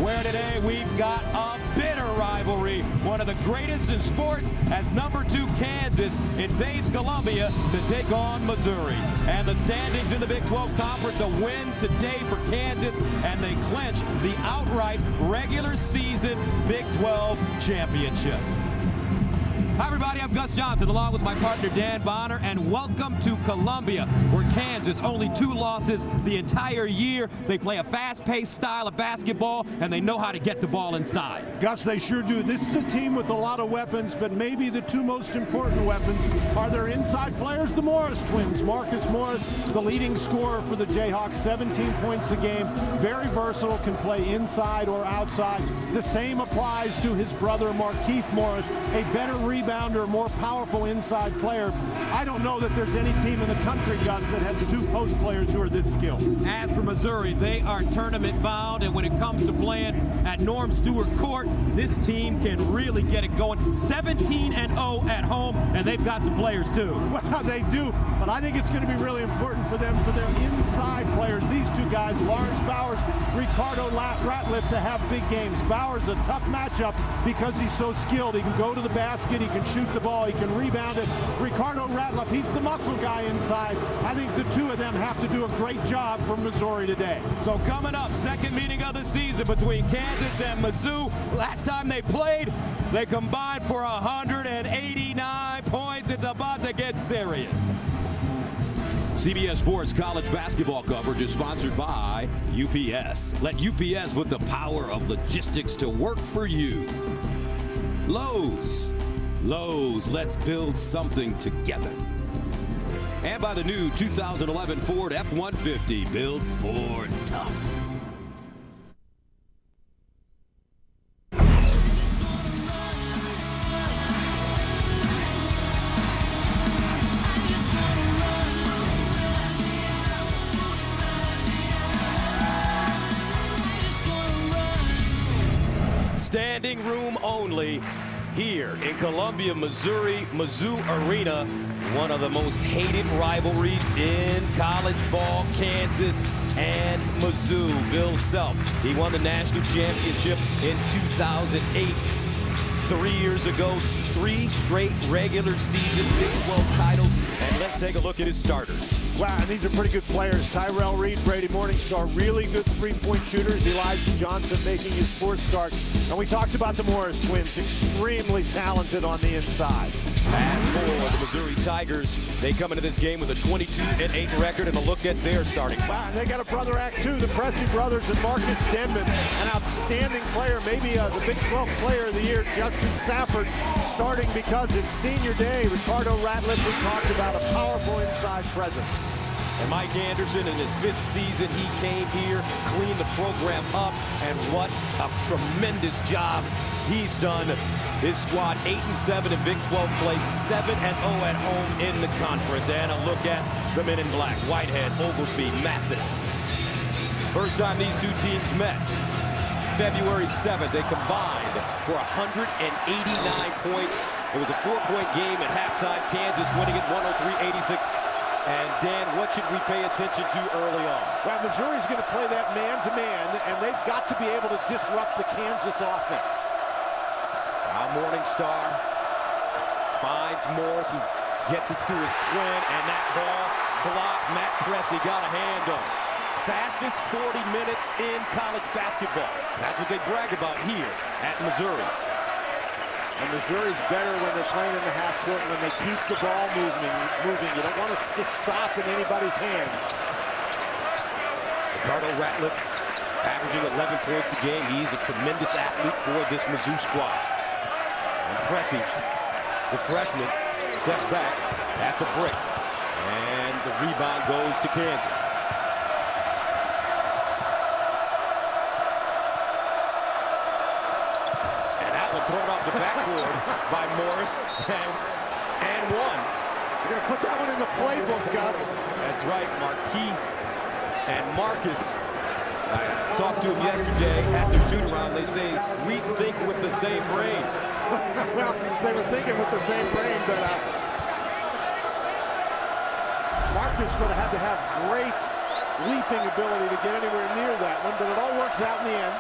where today we've got a bitter rivalry. One of the greatest in sports as #2 Kansas invades Columbia to take on Missouri. And the standings in the Big 12 Conference, a win today for Kansas, and they clinch the outright regular season Big 12 championship. Hi everybody, I'm Gus Johnson along with my partner Dan Bonner, and welcome to Columbia, where Kansas only 2 losses the entire year. They play a fast-paced style of basketball, and they know how to get the ball inside. Gus, they sure do. This is a team with a lot of weapons, but maybe the 2 most important weapons are their inside players, the Morris twins. Marcus Morris, the leading scorer for the Jayhawks, 17 points a game, very versatile, can play inside or outside. The same applies to his brother Markieff Morris, a better rebounder, more powerful inside player. I don't know that there's any team in the country, Gus, that has 2 post players who are this skilled. As for Missouri, they are tournament bound, and when it comes to playing at Norm Stewart Court, this team can really get it going. 17-0 at home, and they've got some players too. Well, they do, but I think it's going to be really important for them, for their inside players. These 2 guys, Lawrence Bowers, Ricardo Ratliff, to have big games. Bowers a tough matchup because he's so skilled. He can go to the basket, he can shoot the ball, he can rebound it. Ricardo Ratliff, he's the muscle guy inside. I think the 2 of them have to do a great job for Missouri today. So coming up, second meeting of the season between Kansas and Mizzou. Last time they played, they combined for 189 points. It's about to get serious. CBS Sports college basketball coverage is sponsored by UPS. Let UPS put the power of logistics to work for you. Lowe's, let's build something together. And by the new 2011 Ford F-150, build Ford tough. Standing room only here in Columbia, Missouri, Mizzou Arena. One of the most hated rivalries in college ball, Kansas and Mizzou. Bill Self, he won the national championship in 2008. 3 years ago, 3 straight regular season Big 12 titles. And let's take a look at his starters. Wow, and these are pretty good players. Tyrell Reed, Brady Morningstar, really good 3-point shooters. Elijah Johnson making his 4th start. And we talked about the Morris twins, extremely talented on the inside. As for the Missouri Tigers, they come into this game with a 22-8 record, and a look at their starting five. Wow, and they got a brother act too, the Pressey brothers and Marcus Denman, an outstanding player, maybe the Big 12 Player of the Year, Justin Safford, starting because it's senior day. Ricardo Ratliff, we talked about, a powerful inside presence. And Mike Anderson, in his 5th season, he came here, cleaned the program up, and what a tremendous job he's done. His squad 8-7 in Big 12 play, 7-0 at home in the conference. And a look at the men in black: Whitehead, Oglesby, Mathis. First time these 2 teams met, February 7th, they combined for 189 points. It was a 4-point game at halftime, Kansas winning it 103-86. And Dan, what should we pay attention to early on? Well, Missouri's going to play that man-to-man, and they've got to be able to disrupt the Kansas offense. Now Morningstar finds Morris. He gets it through his twin, and that ball blocked. Matt Pressey got a hand on it. Fastest 40 minutes in college basketball. That's what they brag about here at Missouri. And Missouri's better when they're playing in the half court, when they keep the ball moving. You don't want us to stop in anybody's hands. Ricardo Ratliff averaging 11 points a game. He's a tremendous athlete for this Mizzou squad. And Pressey, the freshman, steps back. That's a brick. And the rebound goes to Kansas. Thrown off the backboard by Morris, and one. You're going to put that one in the playbook, Gus. That's right, Markieff and Marcus. I talked to him yesterday at the shoot-around. They say, we think with the same brain. Well, they were thinking with the same brain, but Marcus would have had to have great leaping ability to get anywhere near that one, but it all works out in the end.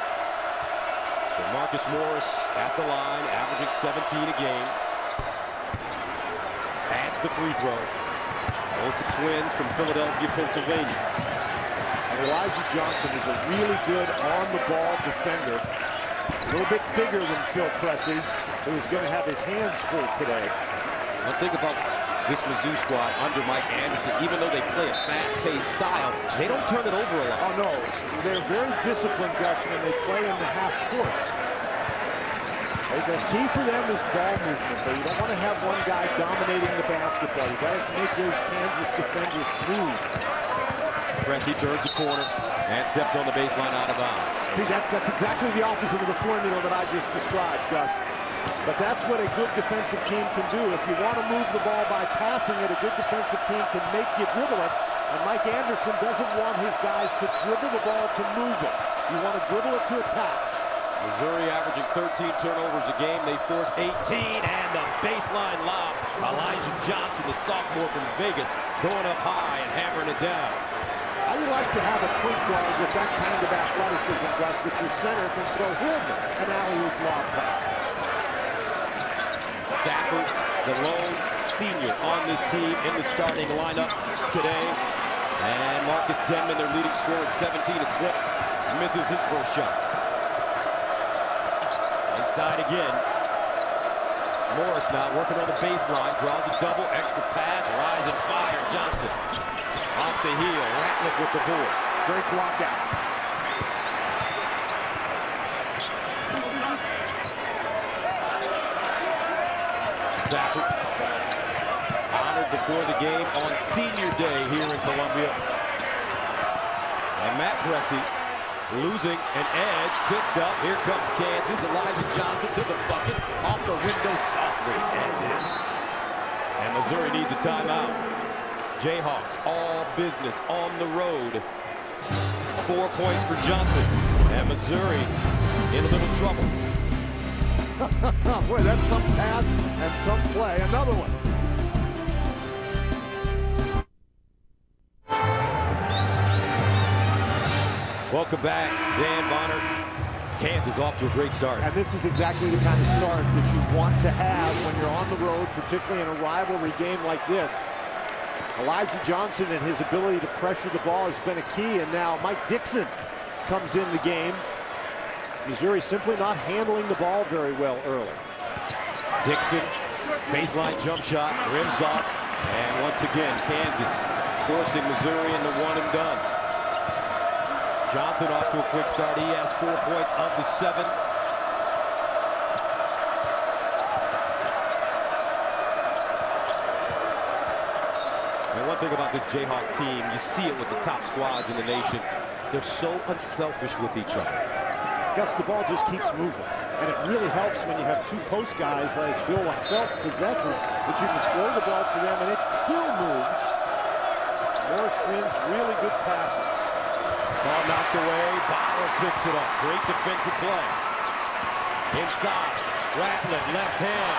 So Marcus Morris at the line, averaging 17 a game. Adds the free throw. Both the twins from Philadelphia, Pennsylvania. And Elijah Johnson is a really good on-the-ball defender. A little bit bigger than Phil Pressey, who is going to have his hands full today. One thing about this Mizzou squad under Mike Anderson, even though they play a fast-paced style, they don't turn it over a lot. Oh, no. They're very disciplined, Gus, when they play in the half court. The key for them is ball movement, but you don't want to have one guy dominating the basketball. You got to make those Kansas defenders move. Pressey turns the corner and steps on the baseline out of bounds. See, that's exactly the opposite of the formula that I just described, Gus. But that's what a good defensive team can do. If you want to move the ball by passing it, a good defensive team can make you dribble it. And Mike Anderson doesn't want his guys to dribble the ball to move it. You want to dribble it to attack. Missouri averaging 13 turnovers a game. They force 18, and the baseline lob. Elijah Johnson, the sophomore from Vegas, going up high and hammering it down. How do you like to have a point guard with that kind of athleticism, Gus, that your center can throw him an alley-oop lob pass? Safford, the lone senior on this team in the starting lineup today. And Marcus Denman, their leading scorer at 17 a clip, misses his first shot. Inside again. Morris now working on the baseline, draws a double, extra pass, rise and fire. Johnson off the heel, Ratliff with the board. Great block out. Safford honored before the game on senior day here in Columbia. And Matt Pressey losing an edge, picked up. Here comes Kansas. Elijah Johnson to the bucket, off the window softly, and Missouri needs a timeout. Jayhawks all business on the road. 4 points for Johnson, and Missouri in a little trouble. Boy, that's some pass and some play. Another one. Welcome back, Dan Bonner. Kansas off to a great start. And this is exactly the kind of start that you want to have when you're on the road, particularly in a rivalry game like this. Elijah Johnson and his ability to pressure the ball has been a key, and now Mike Dixon comes in the game. Missouri simply not handling the ball very well early. Dixon, baseline jump shot, rims off, and once again, Kansas forcing Missouri into one and done. Johnson off to a quick start. He has 4 points of the 7. And one thing about this Jayhawk team, you see it with the top squads in the nation. They're so unselfish with each other. Gus, the ball just keeps moving. And it really helps when you have two post guys, as Bill himself possesses, that you can throw the ball to them and it still moves. Morris twins, really good passes. Ball knocked away. Bowers picks it up. Great defensive play. Inside. Ratliff, left hand.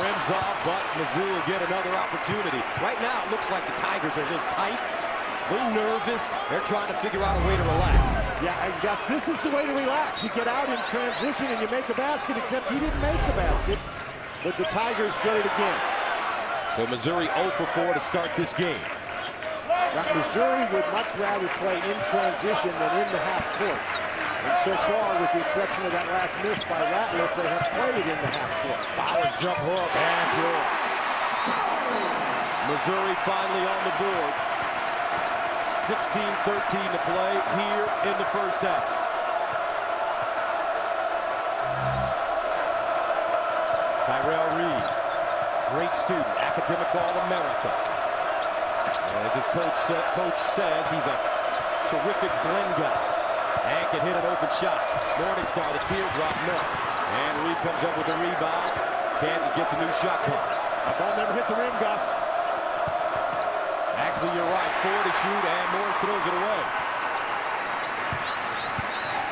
Rims off, but Mizzou will get another opportunity. Right now, it looks like the Tigers are a little tight, a little nervous. They're trying to figure out a way to relax. Yeah, I guess this is the way to relax. You get out in transition and you make a basket, except he didn't make the basket. But the Tigers get it again. So Missouri 0 for 4 to start this game. Now, Missouri would much rather play in transition than in the half court. And so far, with the exception of that last miss by Ratliff, they have played in the half court. Bowers jump hook and through. Missouri finally on the board. 16-13 to play here in the first half. Tyrell Reed, great student, academic All-America. As his coach says, he's a terrific blend guy. And can hit an open shot. Morningstar, the teardrop, no. And Reed comes up with the rebound. Kansas gets a new shot clock. That ball never hit the rim, Gus. Actually, you're right. 4 to shoot, and Morris throws it away.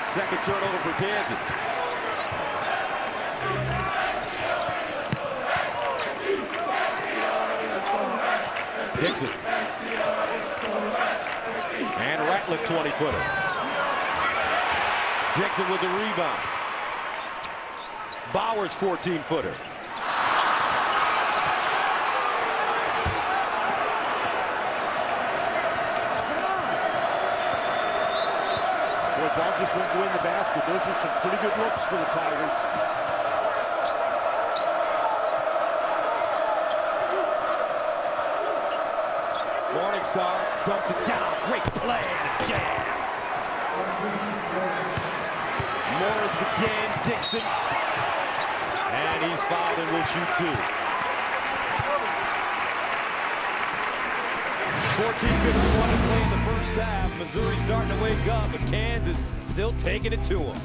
Second turnover for Kansas. Dixon. And Ratliff 20-footer. Dixon with the rebound. Bowers 14-footer. Ball just went to win the basket. Those are some pretty good looks for the Tigers. Morningstar dumps it down. Great play and a jam. Morris again. Dixon. And he's fouled and will shoot two. 14:51 to play in the first half. Missouri starting to wake up, but Kansas still taking it to them.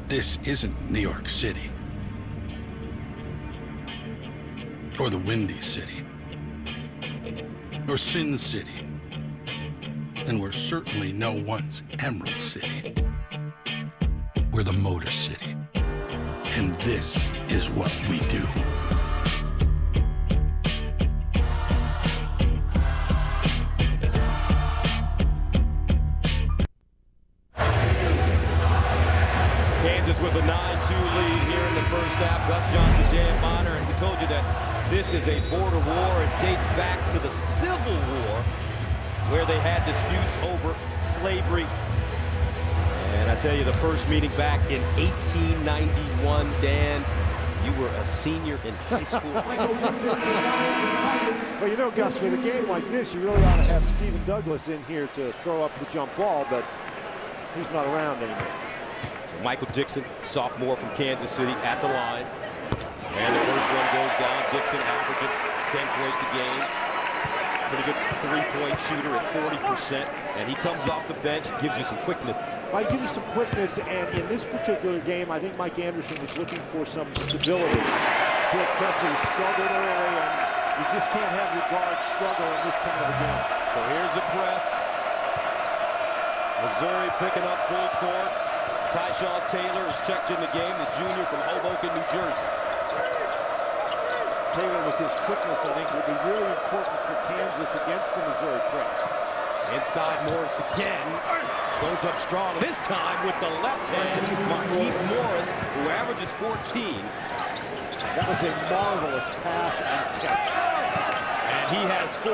This isn't New York City. Or the Windy City. Or Sin City. And we're certainly no one's Emerald City. We're the Motor City. And this is what we do. Kansas with a 9-2 lead here in the first half. Gus Johnson, J.M. Bonner, and we told you that this is a border war. It dates back to the Civil War, where they had disputes over slavery. And I tell you, the first meeting back in 1891, Dan, you were a senior in high school. Well, you know, Gus, with a game like this, you really ought to have Stephen Douglas in here to throw up the jump ball, but he's not around anymore. So Michael Dixon, sophomore from Kansas City, at the line. And the first one goes down. Dixon averaging 10 points a game. Pretty good three-point shooter at 40%, and he comes off the bench, gives you some quickness. Well, he gives you some quickness, and in this particular game, I think Mike Anderson was looking for some stability. Phil Kessler struggled early, and you just can't have your guard struggle in this kind of a game. So here's the press. Missouri picking up full court. Tyshawn Taylor is checked in the game, the junior from Hoboken, New Jersey. Taylor with his quickness, I think, will be really important for Kansas against the Missouri press. Inside Morris again. Goes up strong. This time with the left hand, Markeith Morris, who averages 14. That was a marvelous pass and catch. And he has 4.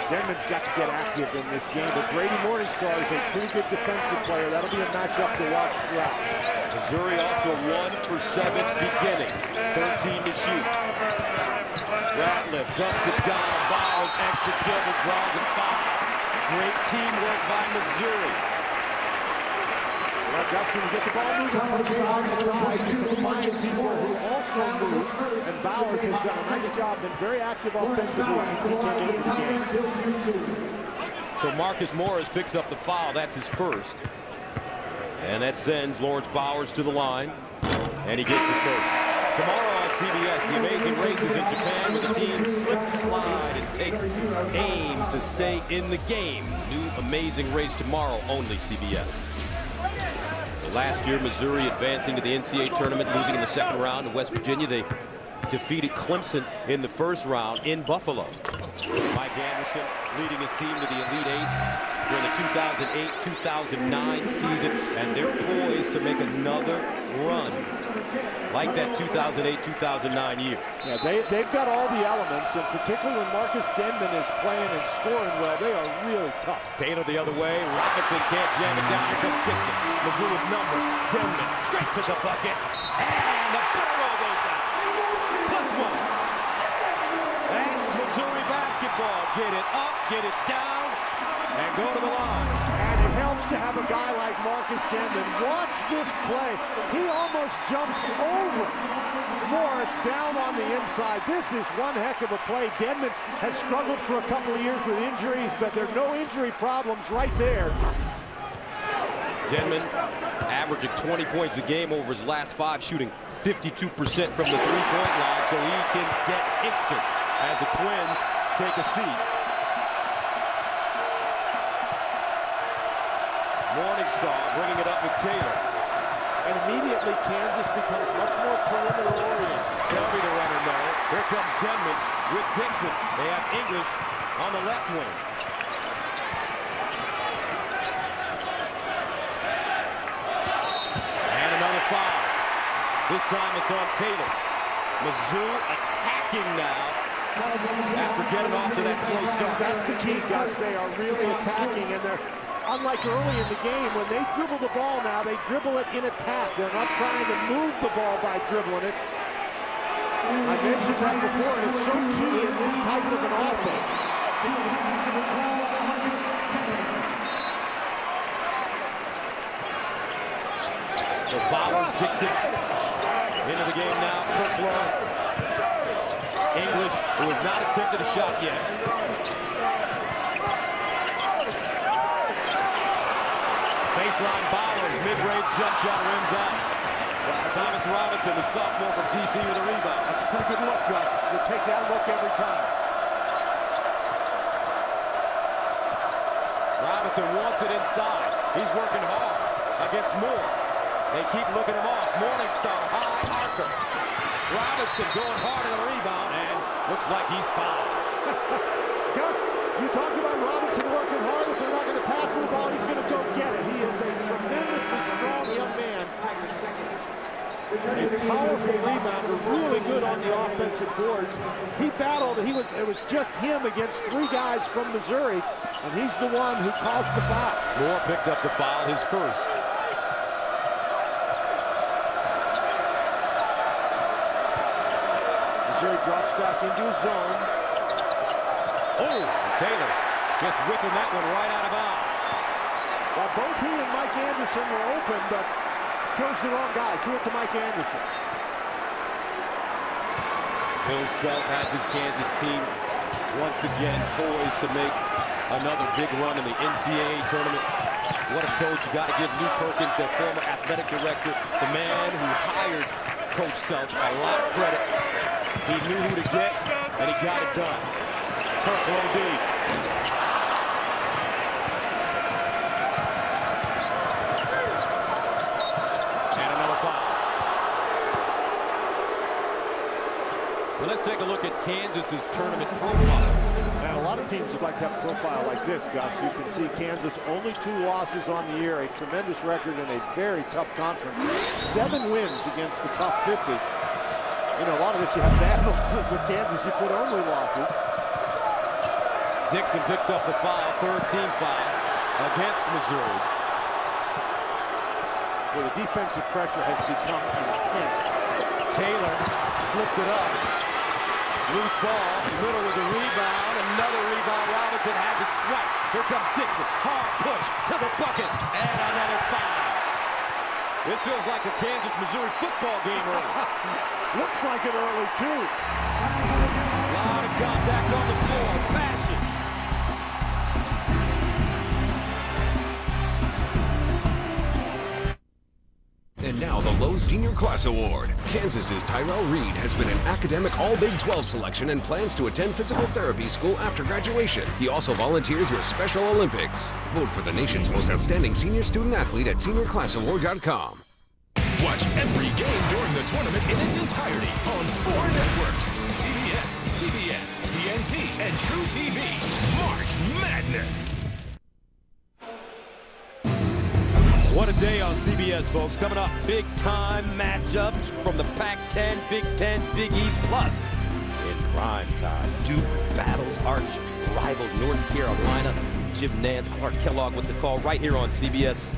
Denman's got to get active in this game, but Brady Morningstar is a pretty good defensive player. That'll be a matchup to watch throughout. Missouri off to a 1-for-7 beginning. 13 to shoot. Ratliff dumps it down. Bowers, extra dribble, draws a foul. Great teamwork by Missouri. Well, Gus, when you get the ball moving from side to side, you can find people who also move, and Bowers has done a nice job, been very active offensively since he came into the game. So Marcus Morris picks up the foul. That's his first. And that sends Lawrence Bowers to the line, and he gets it first. Tomorrow on CBS, the amazing races in Japan where the teams slip, slide, and take aim to stay in the game. New amazing race tomorrow, only CBS. So last year, Missouri advancing to the NCAA tournament, losing in the second round. In West Virginia, they defeated Clemson in the first round in Buffalo. Mike Anderson leading his team to the Elite Eight during the 2008-2009 season, and they're poised to make another run like that 2008-2009 year. Yeah, they've got all the elements, and particularly when Marcus Denman is playing and scoring well, they are really tough. Taylor the other way. Robinson can't jam it down. Here comes Dixon. Missouri with numbers. Denman straight to the bucket, and the barrel goes down. +1. That's Missouri basketball. Get it up, get it down, and go to the line. And it helps to have a guy like Marcus Denman. Watch this play. He almost jumps over Morris down on the inside. This is one heck of a play. Denman has struggled for a couple of years with injuries, but there are no injury problems right there. Denman averaging 20 points a game over his last 5, shooting 52% from the three-point line, so he can get instant as the Twins take a seat. Morningstar bringing it up with Taylor. And immediately Kansas becomes much more perimeter oriented. Denman with Dixon. They have English on the left wing. And another foul. This time it's on Taylor. Mizzou attacking now after getting off to that slow start. That's the key, Gus. They are really attacking, and they're unlike early in the game when they dribble the ball now, they dribble it in attack. They're not trying to move the ball by dribbling it. I mentioned that before, and it's so key in this type of an offense. So Bowers, Dixon into the game now. Kirklow. English, who has not attempted a shot yet. Baseline Bowers, mid-range jump shot rims out. Thomas Robinson, the sophomore from TC with a rebound. That's a pretty good look, Gus. You take that look every time. Robinson wants it inside. He's working hard against Moore. They keep looking him off. Morningstar, high, Harker. Robinson going hard in the rebound, and looks like he's fouled. Gus, you talked about Robinson working hard. If they're not going to pass the ball, he's going to go get it. He is a tremendously strong young man. A powerful rebounder, really good on the offensive boards. He battled, it was just him against three guys from Missouri, and he's the one who caused the foul. Moore picked up the foul, his first. Missouri drops back into his zone. Oh, Taylor just whipping that one right out of bounds. Well, both he and Mike Anderson were open, but chose the wrong guy, threw it to Mike Anderson. Bill Self has his Kansas team once again poised to make another big run in the NCAA tournament. What a coach. You got to give Lou Perkins, their former athletic director, the man who hired Coach Self, a lot of credit. He knew who to get, and he got it done. Kirklow deep. So let's take a look at Kansas's tournament profile. And a lot of teams would like to have a profile like this, Gus. You can see Kansas only 2 losses on the year, a tremendous record in a very tough conference. 7 wins against the top 50. You know, a lot of this you have bad losses. With Kansas, you put only losses. Dixon picked up the foul, 3rd team foul against Missouri. Well, the defensive pressure has become intense. Taylor flipped it up. Loose ball, Little with a rebound, another rebound. Robinson has it swiped. Here comes Dixon, hard push to the bucket, and another foul. This feels like a Kansas-Missouri football game early. Looks like it early, too. A lot of contact on the floor, passion. And now the Lowe's Senior Class Award. Kansas's Tyrell Reed has been an academic All-Big 12 selection and plans to attend physical therapy school after graduation. He also volunteers with Special Olympics. Vote for the nation's most outstanding senior student athlete at seniorclassaward.com. Watch every game during the tournament in its entirety on 4 networks: CBS, TBS, TNT, and True TV. March Madness. What a day on CBS, folks. Coming up, big-time matchups from the Pac-10, Big Ten, Big East, plus in prime time, Duke battles arch rival North Carolina. Jim Nance, Clark Kellogg with the call right here on CBS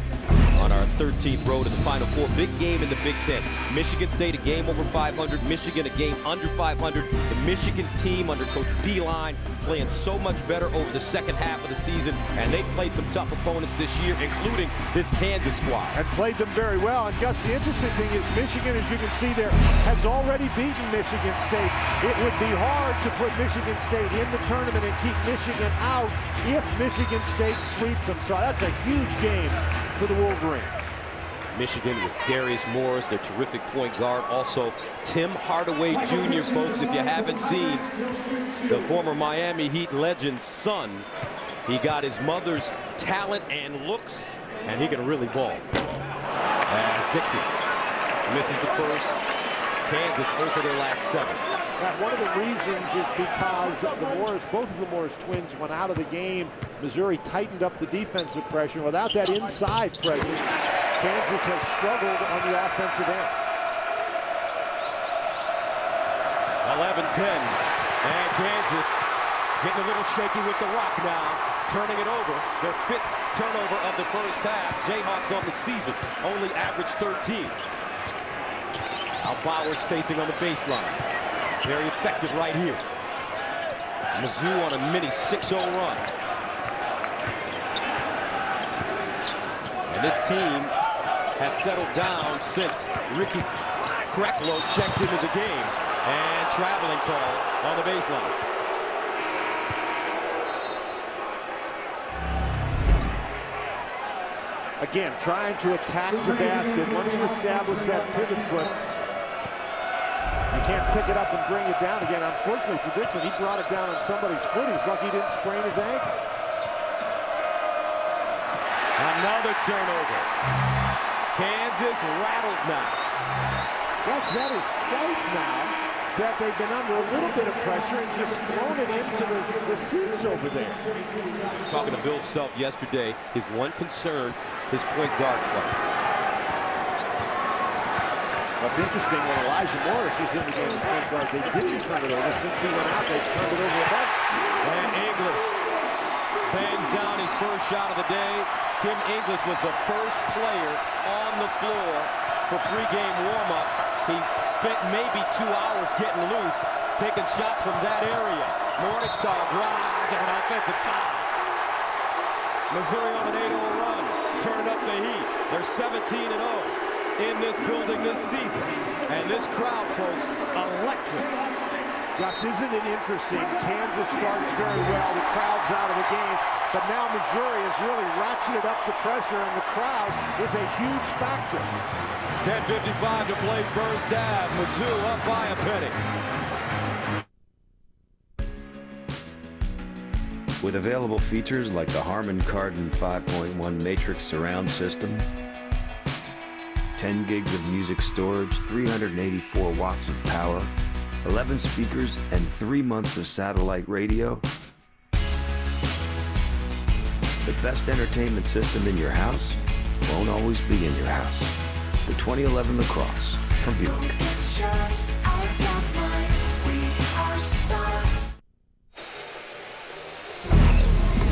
on our 13th road to the Final Four. Big game in the Big Ten. Michigan State a game over 500. Michigan a game under 500. The Michigan team under Coach Beilein playing so much better over the second half of the season, and they played some tough opponents this year, including this Kansas squad. And played them very well. And Gus, the interesting thing is Michigan, as you can see there, has already beaten Michigan State. It would be hard to put Michigan State in the tournament and keep Michigan out if Michigan State sweeps them. So that's a huge game for the Wolverines. Michigan with Darius Morris, their terrific point guard. Also, Tim Hardaway Jr., folks, if you haven't seen the former Miami Heat legend's son, he got his mother's talent and looks, and he can really ball. As Dixon misses the first, Kansas over their last 7. Now, one of the reasons is because both of the Morris twins went out of the game. Missouri tightened up the defensive pressure. Without that inside presence, Kansas has struggled on the offensive end. 11-10, and Kansas getting a little shaky with the rock now, turning it over. Their 5th turnover of the first half. Jayhawks on the season only average 13. Now Bowers facing on the baseline. Very effective right here. Mizzou on a mini 6-0 run. And this team has settled down since Ricky Krecklow checked into the game. And traveling call on the baseline. Again, trying to attack the basket. Once you establish that pivot foot, you can't pick it up and bring it down again. Unfortunately for Dixon, he brought it down on somebody's foot. He's lucky he didn't sprain his ankle. Another turnover. Kansas rattled now. Yes, that is twice now that they've been under a little bit of pressure and just thrown it into the seats over there. Talking to Bill Self yesterday, his one concern, his point guard play. What's interesting, when Elijah Morris was in the game at point guard, they didn't turn it over. Since he went out, they've turned it over a bunch. And English bangs down his first shot of the day. Kim English was the first player on the floor for pregame warm-ups. He spent maybe 2 hours getting loose, taking shots from that area. Morningstar drives and an offensive foul. Missouri on an 8-0 run, turning up the heat. They're 17-0 in this building this season. And this crowd, folks, electric. Gus, isn't it interesting? Kansas starts very well. The crowd's out of the game. But now Missouri has really ratcheted up the pressure, and the crowd is a huge factor. 10:55 to play first half. Mizzou up by a penny. With available features like the Harman Kardon 5.1 Matrix surround system, 10 gigs of music storage, 384 watts of power, 11 speakers, and 3 months of satellite radio, the best entertainment system in your house won't always be in your house. The 2011 Lacrosse from Buick.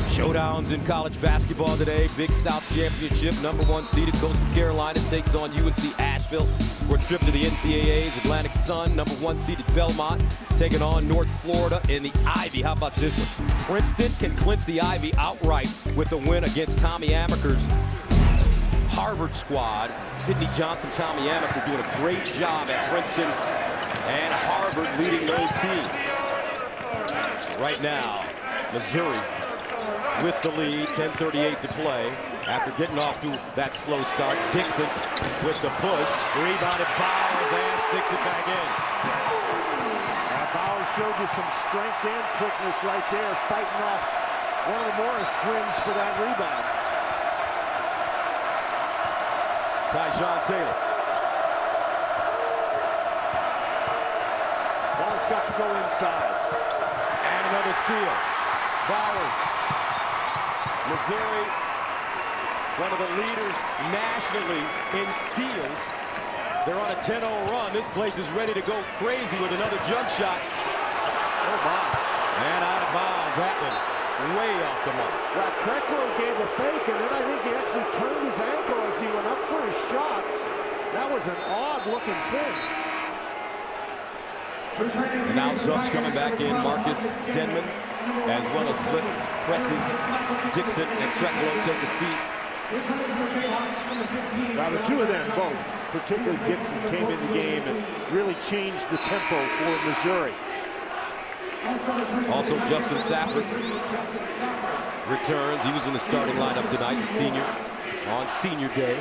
Showdowns in college basketball today. Big South Championship. #1 seeded Coastal Carolina takes on UNC Asheville for a trip to the NCAA's. Atlantic Sun, #1 seeded Belmont, taking on North Florida in the Ivy. How about this one? Princeton can clinch the Ivy outright with a win against Tommy Amaker's Harvard squad. Sidney Johnson, Tommy Amaker doing a great job at Princeton, and Harvard leading those teams. Right now, Missouri with the lead, 10:38 to play. After getting off to that slow start, Dixon with the push, rebounded Bowers and sticks it back in. Bowers showed you some strength and quickness right there, fighting off one of the Morris twins for that rebound. Tyjon Taylor. Ball's got to go inside. And another steal. Bowers. Missouri, one of the leaders nationally in steals. They're on a 10-0 run. This place is ready to go crazy with another jump shot. Oh, my. And out of bounds. That one way off the mark. Well, Krecklow gave a fake, and then I think he actually turned his ankle as he went up for his shot. That was an odd-looking thing. And now subs coming back in. Marcus Denman, as well as Flip, Pressing, Dixon, and Krecklow take a seat. Now, the two of them both, particularly Dixon, came in the game and really changed the tempo for Missouri. Also, Justin Safford returns. He was in the starting lineup tonight, the senior, on senior day.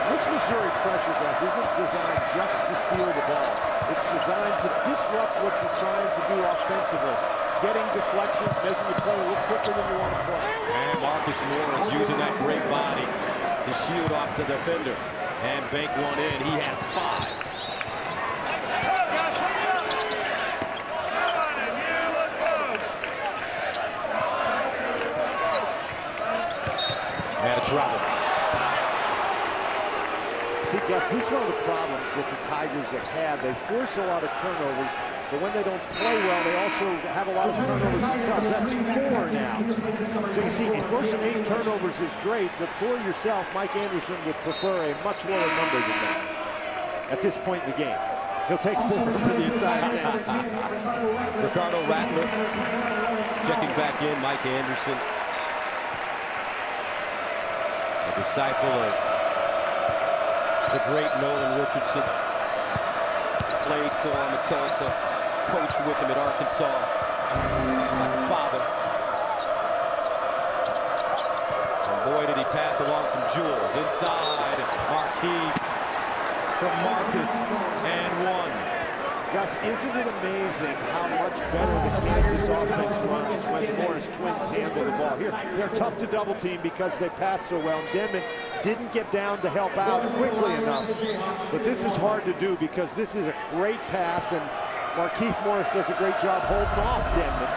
This Missouri pressure, Gus, isn't designed just to steal the ball. It's designed to disrupt what you're trying to do offensively. getting deflections, making you play a little quicker than you want to play. And Marcus Morris using that great body to shield off the defender and bank one in. He has 5. And a travel. See, Gus, this is one of the problems that the Tigers have had. They force a lot of turnovers, but when they don't play well, they also have a lot of turnovers themselves. That's 4 now. So you see, forcing 8 turnovers is great, but for yourself, Mike Anderson would prefer a much lower number than that at this point in the game. He'll take 4 for the entire game. Ricardo Ratliff checking back in. Mike Anderson, a disciple of the great Nolan Richardson. Played for him at Tulsa, coached with him at Arkansas. It's like a father. And boy, did he pass along some jewels. Inside, Markieff from Marcus, and 1. Gus, isn't it amazing how much better the Kansas offense runs when the Morris Twins handle the ball? Here, they're tough to double team because they pass so well. Denman didn't get down to help out quickly enough. But this is hard to do because this is a great pass, and Markieff Morris does a great job holding off Denman.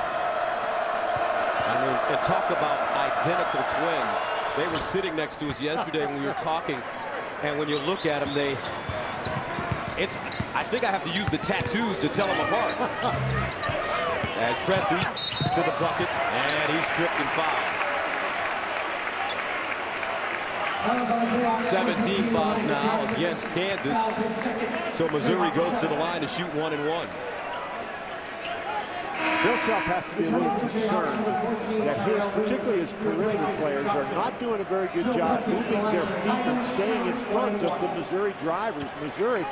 I mean, and talk about identical twins. They were sitting next to us yesterday when we were talking, and when you look at them, I think I have to use the tattoos to tell them apart. As Pressey to the bucket, and he's stripped and fouled. 17 fouls now against Kansas. So Missouri goes to the line to shoot 1 and 1. Bill Self has to be a little concerned that particularly his perimeter players, are not doing a very good job moving their feet and staying in front of the Missouri drivers. Missouri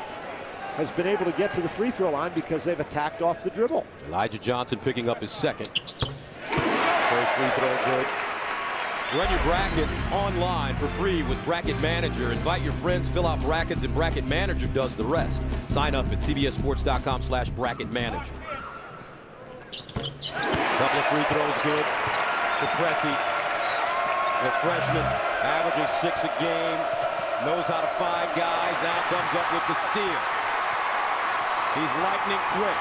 has been able to get to the free throw line because they've attacked off the dribble. Elijah Johnson picking up his 2nd. First free throw good. Run your brackets online for free with Bracket Manager. Invite your friends, fill out brackets, and Bracket Manager does the rest. Sign up at cbssports.com/bracketmanager. Couple of free throws good for Pressey. The freshman averaging 6 a game. Knows how to find guys. Now comes up with the steal. He's lightning quick.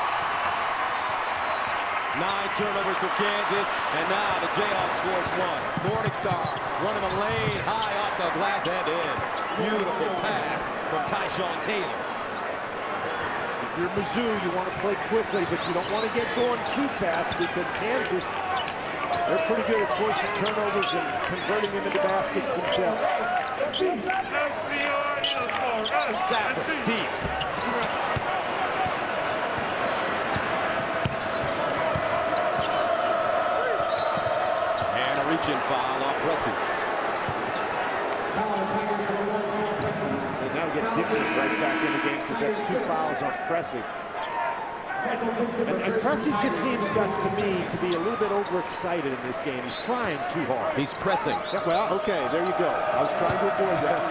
9 turnovers for Kansas, and now the Jayhawks force 1. Morningstar running the lane, high off the glass and in. Beautiful pass from Tyshawn Taylor. If you're Mizzou, you want to play quickly, but you don't want to get going too fast because Kansas, they're pretty good at forcing turnovers and converting them into baskets themselves. Safford deep. Reaching foul on Pressey. And now we get Dixon right back in the game because that's 2 fouls on Pressey. And Pressey just seems, Gus, to me, to be a little bit overexcited in this game. He's trying too hard. He's pressing. Yeah, well, okay, there you go. I was trying to avoid that.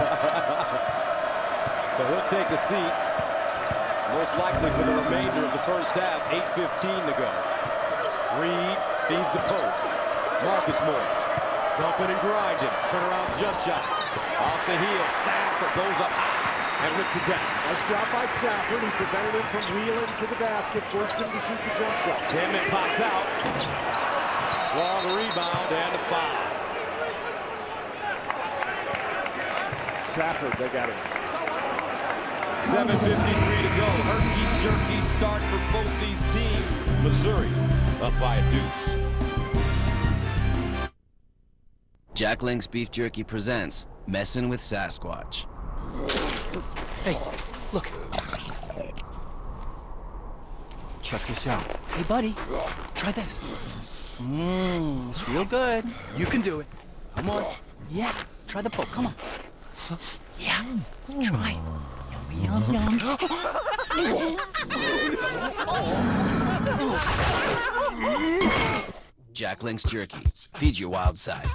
So he'll take a seat, most likely for the remainder of the first half. 8:15 to go. Reed feeds the post. Marcus Morris, bumping and grinding, turnaround jump shot, off the heel, Safford goes up high and rips it down. Nice job by Safford, he prevented him from wheeling to the basket, forced him to shoot the jump shot. Denman pops out, long rebound and a foul. Safford, they got him. 7:53 to go, herky-jerky start for both these teams. Missouri up by a deuce. Jack Link's Beef Jerky presents Messin' with Sasquatch. Hey, look. Check this out. Hey, buddy, try this. It's real good. You can do it. Come on. Yeah, try the poke. Come on. Yeah, try. Yum, yum, yum. Jack Link's Jerky. Feed your wild side.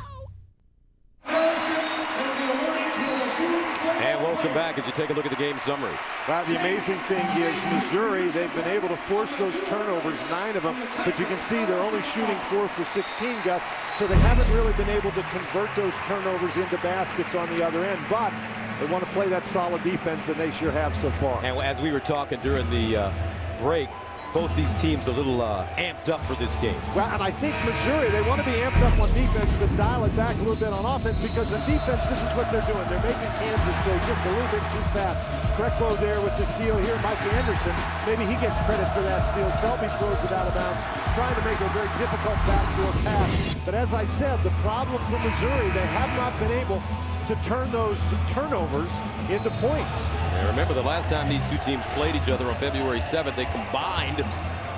And Welcome back as you take a look at the game summary. Well, the amazing thing is Missouri, they've been able to force those turnovers, 9 of them, but you can see they're only shooting 4 for 16, Gus, so they haven't really been able to convert those turnovers into baskets on the other end, but they want to play that solid defense, and they sure have so far. And as we were talking during the break, both these teams a little amped up for this game. Well, and I think Missouri, they want to be amped up on defense, but dial it back a little bit on offense, because on defense, this is what they're doing. They're making Kansas go just a little bit too fast. Kreklo there with the steal here. Mike Anderson, maybe he gets credit for that steal. Selby throws it out of bounds, trying to make a very difficult backdoor pass. But as I said, the problem for Missouri, they have not been able to turn those turnovers into points. And remember, the last time these two teams played each other on February 7th, they combined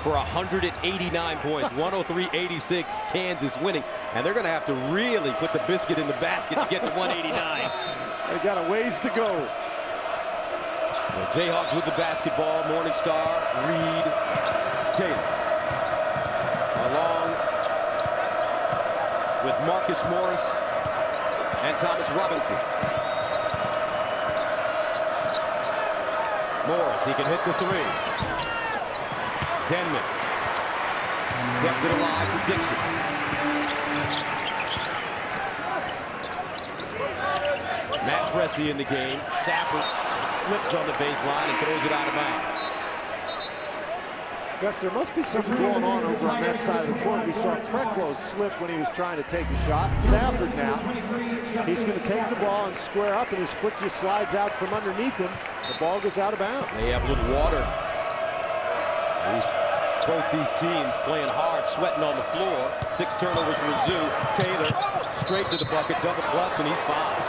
for 189 points, 103-86, Kansas winning. And they're going to have to really put the biscuit in the basket to get to 189. They got a ways to go. The Jayhawks with the basketball. Morningstar, Reed, Taylor. Along with Marcus Morris and Thomas Robinson. Morris, he can hit the 3. Denman kept it alive for Dixon. Matt Pressey in the game. Safford slips on the baseline and throws it out of bounds. Gus, there must be something going on over on that side of the court. We saw Kreklo slip when he was trying to take a shot. Safford now, he's going to take the ball and square up, and his foot just slides out from underneath him. The ball goes out of bounds. They have a little water. Both these teams playing hard, sweating on the floor. 6 turnovers for Mizzou. Taylor straight to the bucket, double clutch, and he's fouled.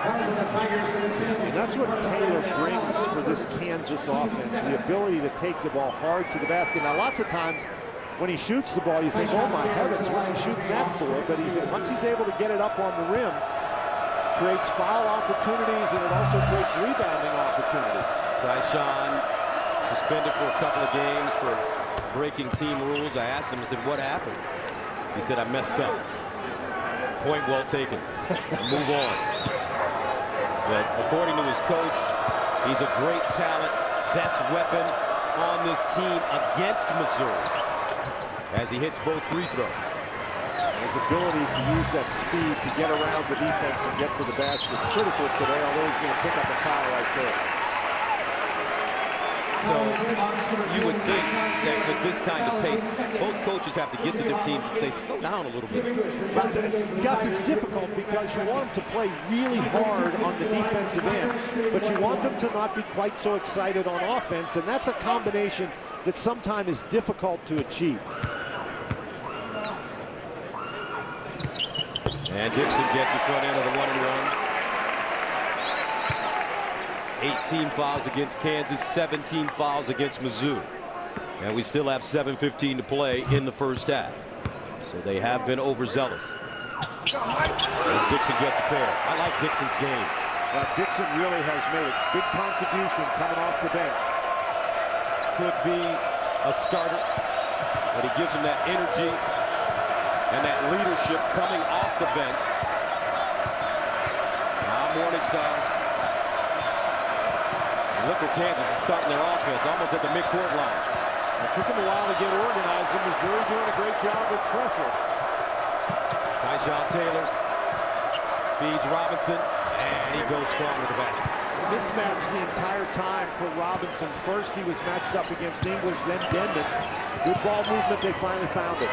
And that's what Taylor brings for this Kansas offense, the ability to take the ball hard to the basket. Now, lots of times when he shoots the ball, you think, oh my heavens, what's he shooting that for? But once he's able to get it up on the rim, creates foul opportunities, and it also creates rebounding opportunities. Tyshawn suspended for a couple of games for breaking team rules. I asked him, I said, what happened? He said, I messed up. Point well taken. Move on. But according to his coach, he's a great talent, best weapon on this team against Missouri as he hits both free throws. His ability to use that speed to get around the defense and get to the basket critical today, although he's going to pick up a foul right there. So you would think that with this kind of pace, both coaches have to get to their teams and say, slow down a little bit. But Gus, it's difficult because you want them to play really hard on the defensive end, but you want them to not be quite so excited on offense, and that's a combination that sometimes is difficult to achieve. And Dixon gets the front end of the 1-and-1. 18 fouls against Kansas, 17 fouls against Mizzou. And we still have 7:15 to play in the first half. So they have been overzealous. As Dixon gets a pair. I like Dixon's game. Dixon really has made a big contribution coming off the bench. Could be a starter, but he gives him that energy and that leadership coming off the bench. Now Morningstar. Look where Kansas is starting their offense, almost at the midcourt line. It took them a while to get organized, and Missouri doing a great job with pressure. Tyshawn Taylor feeds Robinson, and he goes strong with the basket. Mismatch the entire time for Robinson. First he was matched up against English, then Denman. Good ball movement, they finally found it.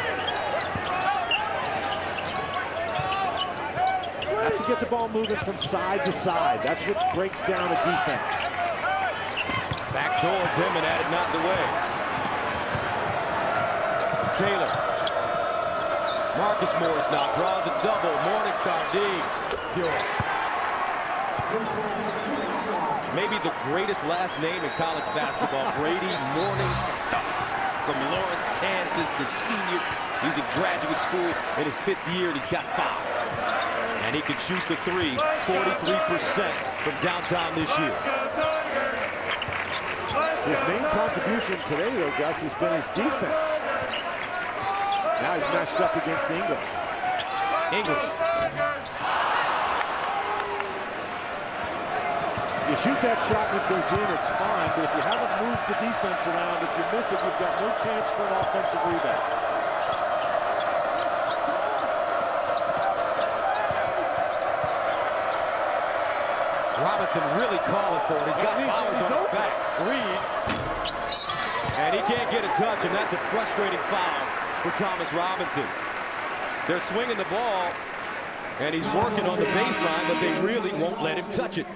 Have to get the ball moving from side to side. That's what breaks down a defense. Backdoor, Denman had it knocked away. Taylor. Marcus Morris now draws a double. Morningstar deep. Pure. Maybe the greatest last name in college basketball. Brady Morningstar from Lawrence, Kansas, the senior. He's in graduate school in his 5th year, and he's got 5. And he can shoot the 3, 43% from downtown this year. His main contribution today, though, Gus, has been his defense. Now he's matched up against English. English. You shoot that shot and it goes in, it's fine, but if you haven't moved the defense around, if you miss it, you've got no chance for an offensive rebound. Robinson really calling for it. He's got Bowers on his back. Reed. And he can't get a touch, and that's a frustrating foul for Thomas Robinson. They're swinging the ball, and he's working on the baseline, but they really won't let him touch it.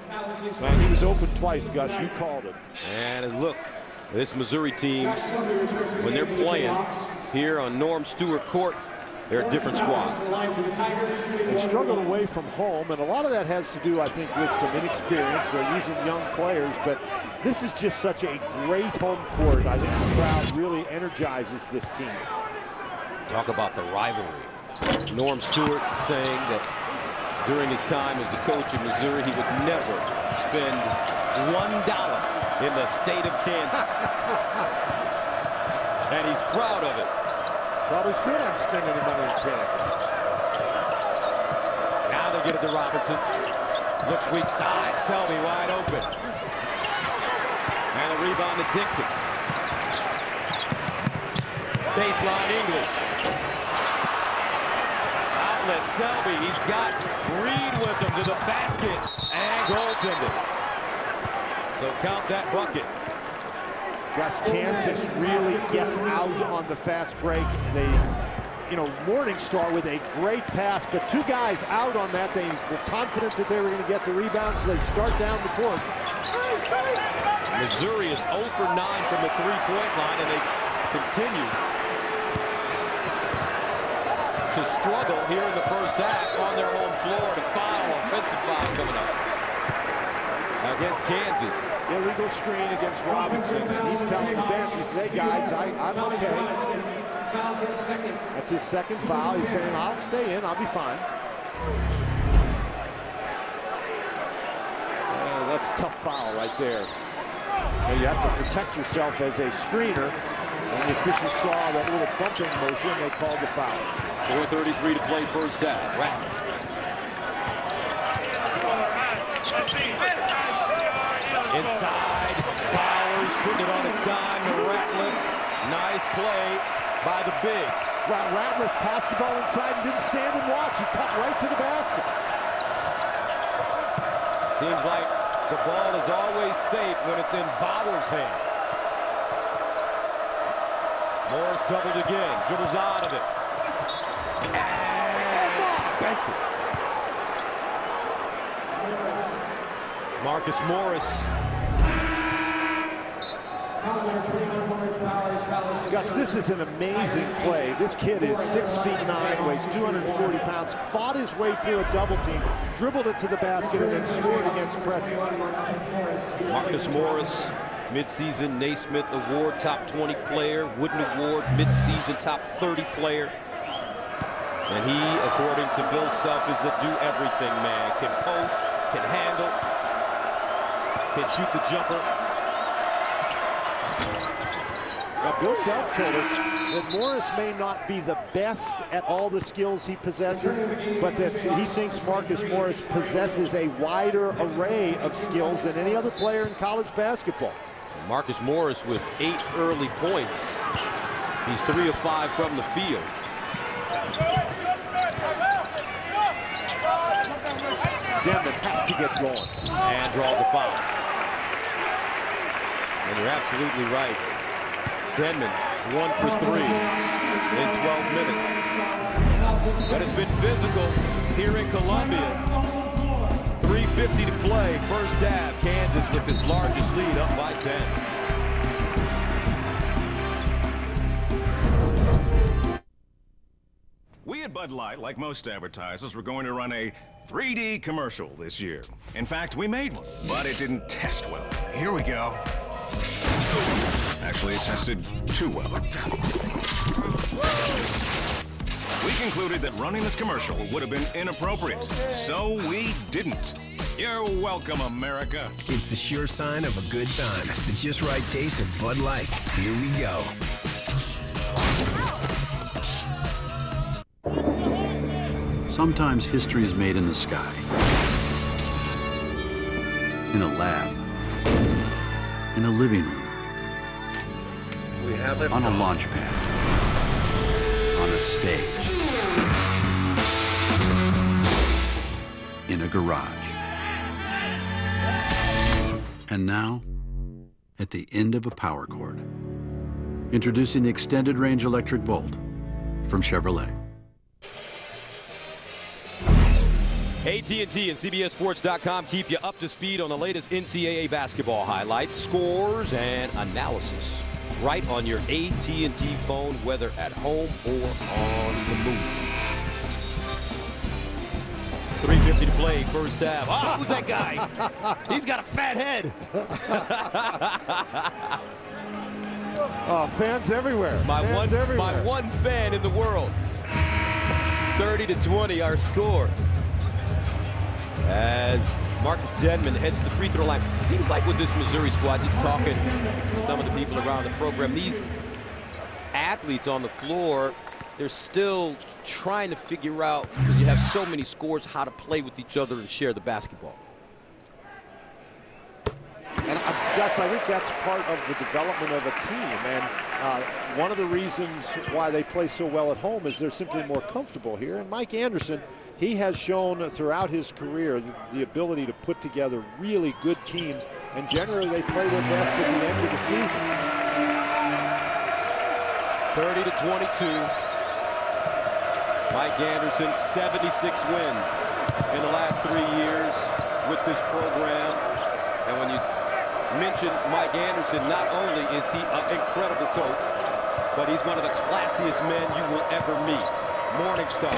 Man, he was open twice, Gus. You called it. And look, this Missouri team, when they're playing here on Norm Stewart Court, they're a different squad. They struggled away from home, and a lot of that has to do, I think, with some inexperience. They're using young players, but this is just such a great home court. I think the crowd really energizes this team. Talk about the rivalry. Norm Stewart saying that during his time as the coach in Missouri, he would never spend $1 in the state of Kansas. And he's proud of it. Probably still not spending any money in Kansas. Now they get it to Robinson. Looks weak side. Selby wide open. And a rebound to Dixon. Baseline English. Outlet Selby. He's got Reed with him to the basket. And goaltended. So count that bucket. Gus, Kansas really gets out on the fast break. They, Morningstar with a great pass, but two guys out on that. They were confident that they were going to get the rebound, so they start down the court. Missouri is 0 for 9 from the three-point line, and they continue to struggle here in the first half on their home floor. To foul, offensive foul coming up against Kansas. Illegal screen against Robinson. He's telling the bench, he says, hey guys, I'm okay. That's his second foul. He's saying, I'll stay in, I'll be fine. That's a tough foul right there. You have to protect yourself as a screener. And the officials saw that little bumping motion, they called the foul. 4:33 to play first half. Ratliff. Inside, Bowers putting it on a dime to Ratliff. Nice play by the bigs. Ratliff passed the ball inside and didn't stand and watch. He cut right to the basket. Seems like the ball is always safe when it's in Bowers' hands. Morris doubled again, dribbles out of it. And banks it. Marcus Morris. Gus, this is an amazing play. This kid is 6'9", weighs 240 pounds, fought his way through a double team, dribbled it to the basket, and then scored against pressure. Marcus Morris, midseason Naismith Award top 20 player, Wooden Award midseason top 30 player. And he, according to Bill Self, is a do-everything man. Can post, can handle, can shoot the jumper. Now, Bill Self told us that Morris may not be the best at all the skills he possesses, but that he thinks Marcus Morris possesses a wider array of skills than any other player in college basketball. So Marcus Morris with 8 early points. He's 3 of 5 from the field. Denman has to get going. And draws a foul. And you're absolutely right. Denman, 1 for 3 in 12 minutes. But it's been physical here in Columbia. 3:50 to play, first half. Kansas with its largest lead, up by 10. We at Bud Light, like most advertisers, were going to run a 3D commercial this year. In fact, we made one, but it didn't test well. Here we go. Actually, it tested too well. We concluded that running this commercial would have been inappropriate, so we didn't. You're welcome, America. It's the sure sign of a good time. The just right taste of Bud Light. Here we go. Sometimes history is made in the sky. in a lab, in a living room, on a launch pad, on a stage, in a garage. And now, at the end of a power cord. Introducing the Extended Range Electric Volt from Chevrolet. AT&T and CBSSports.com keep you up to speed on the latest NCAA basketball highlights, scores, and analysis. Right on your AT&T phone, whether at home or on the move. 3:50 to play, first half. Oh, who's that guy? He's got a fat head. Oh, fans everywhere. My everywhere. one fan in the world. 30-20 our score. As Marcus Denman heads to the free throw line. Seems like with this Missouri squad, just talking to some of the people around the program, these athletes on the floor, they're still trying to figure out, because you have so many scores, how to play with each other and share the basketball. And Gus, I think that's part of the development of a team. And one of the reasons why they play so well at home is they're simply more comfortable here. And Mike Anderson, he has shown throughout his career the ability to put together really good teams. And generally they play their best at the end of the season. 30-22. Mike Anderson, 76 wins in the last 3 years with this program. And when you mention Mike Anderson, not only is he an incredible coach, but he's one of the classiest men you will ever meet. Morningstar.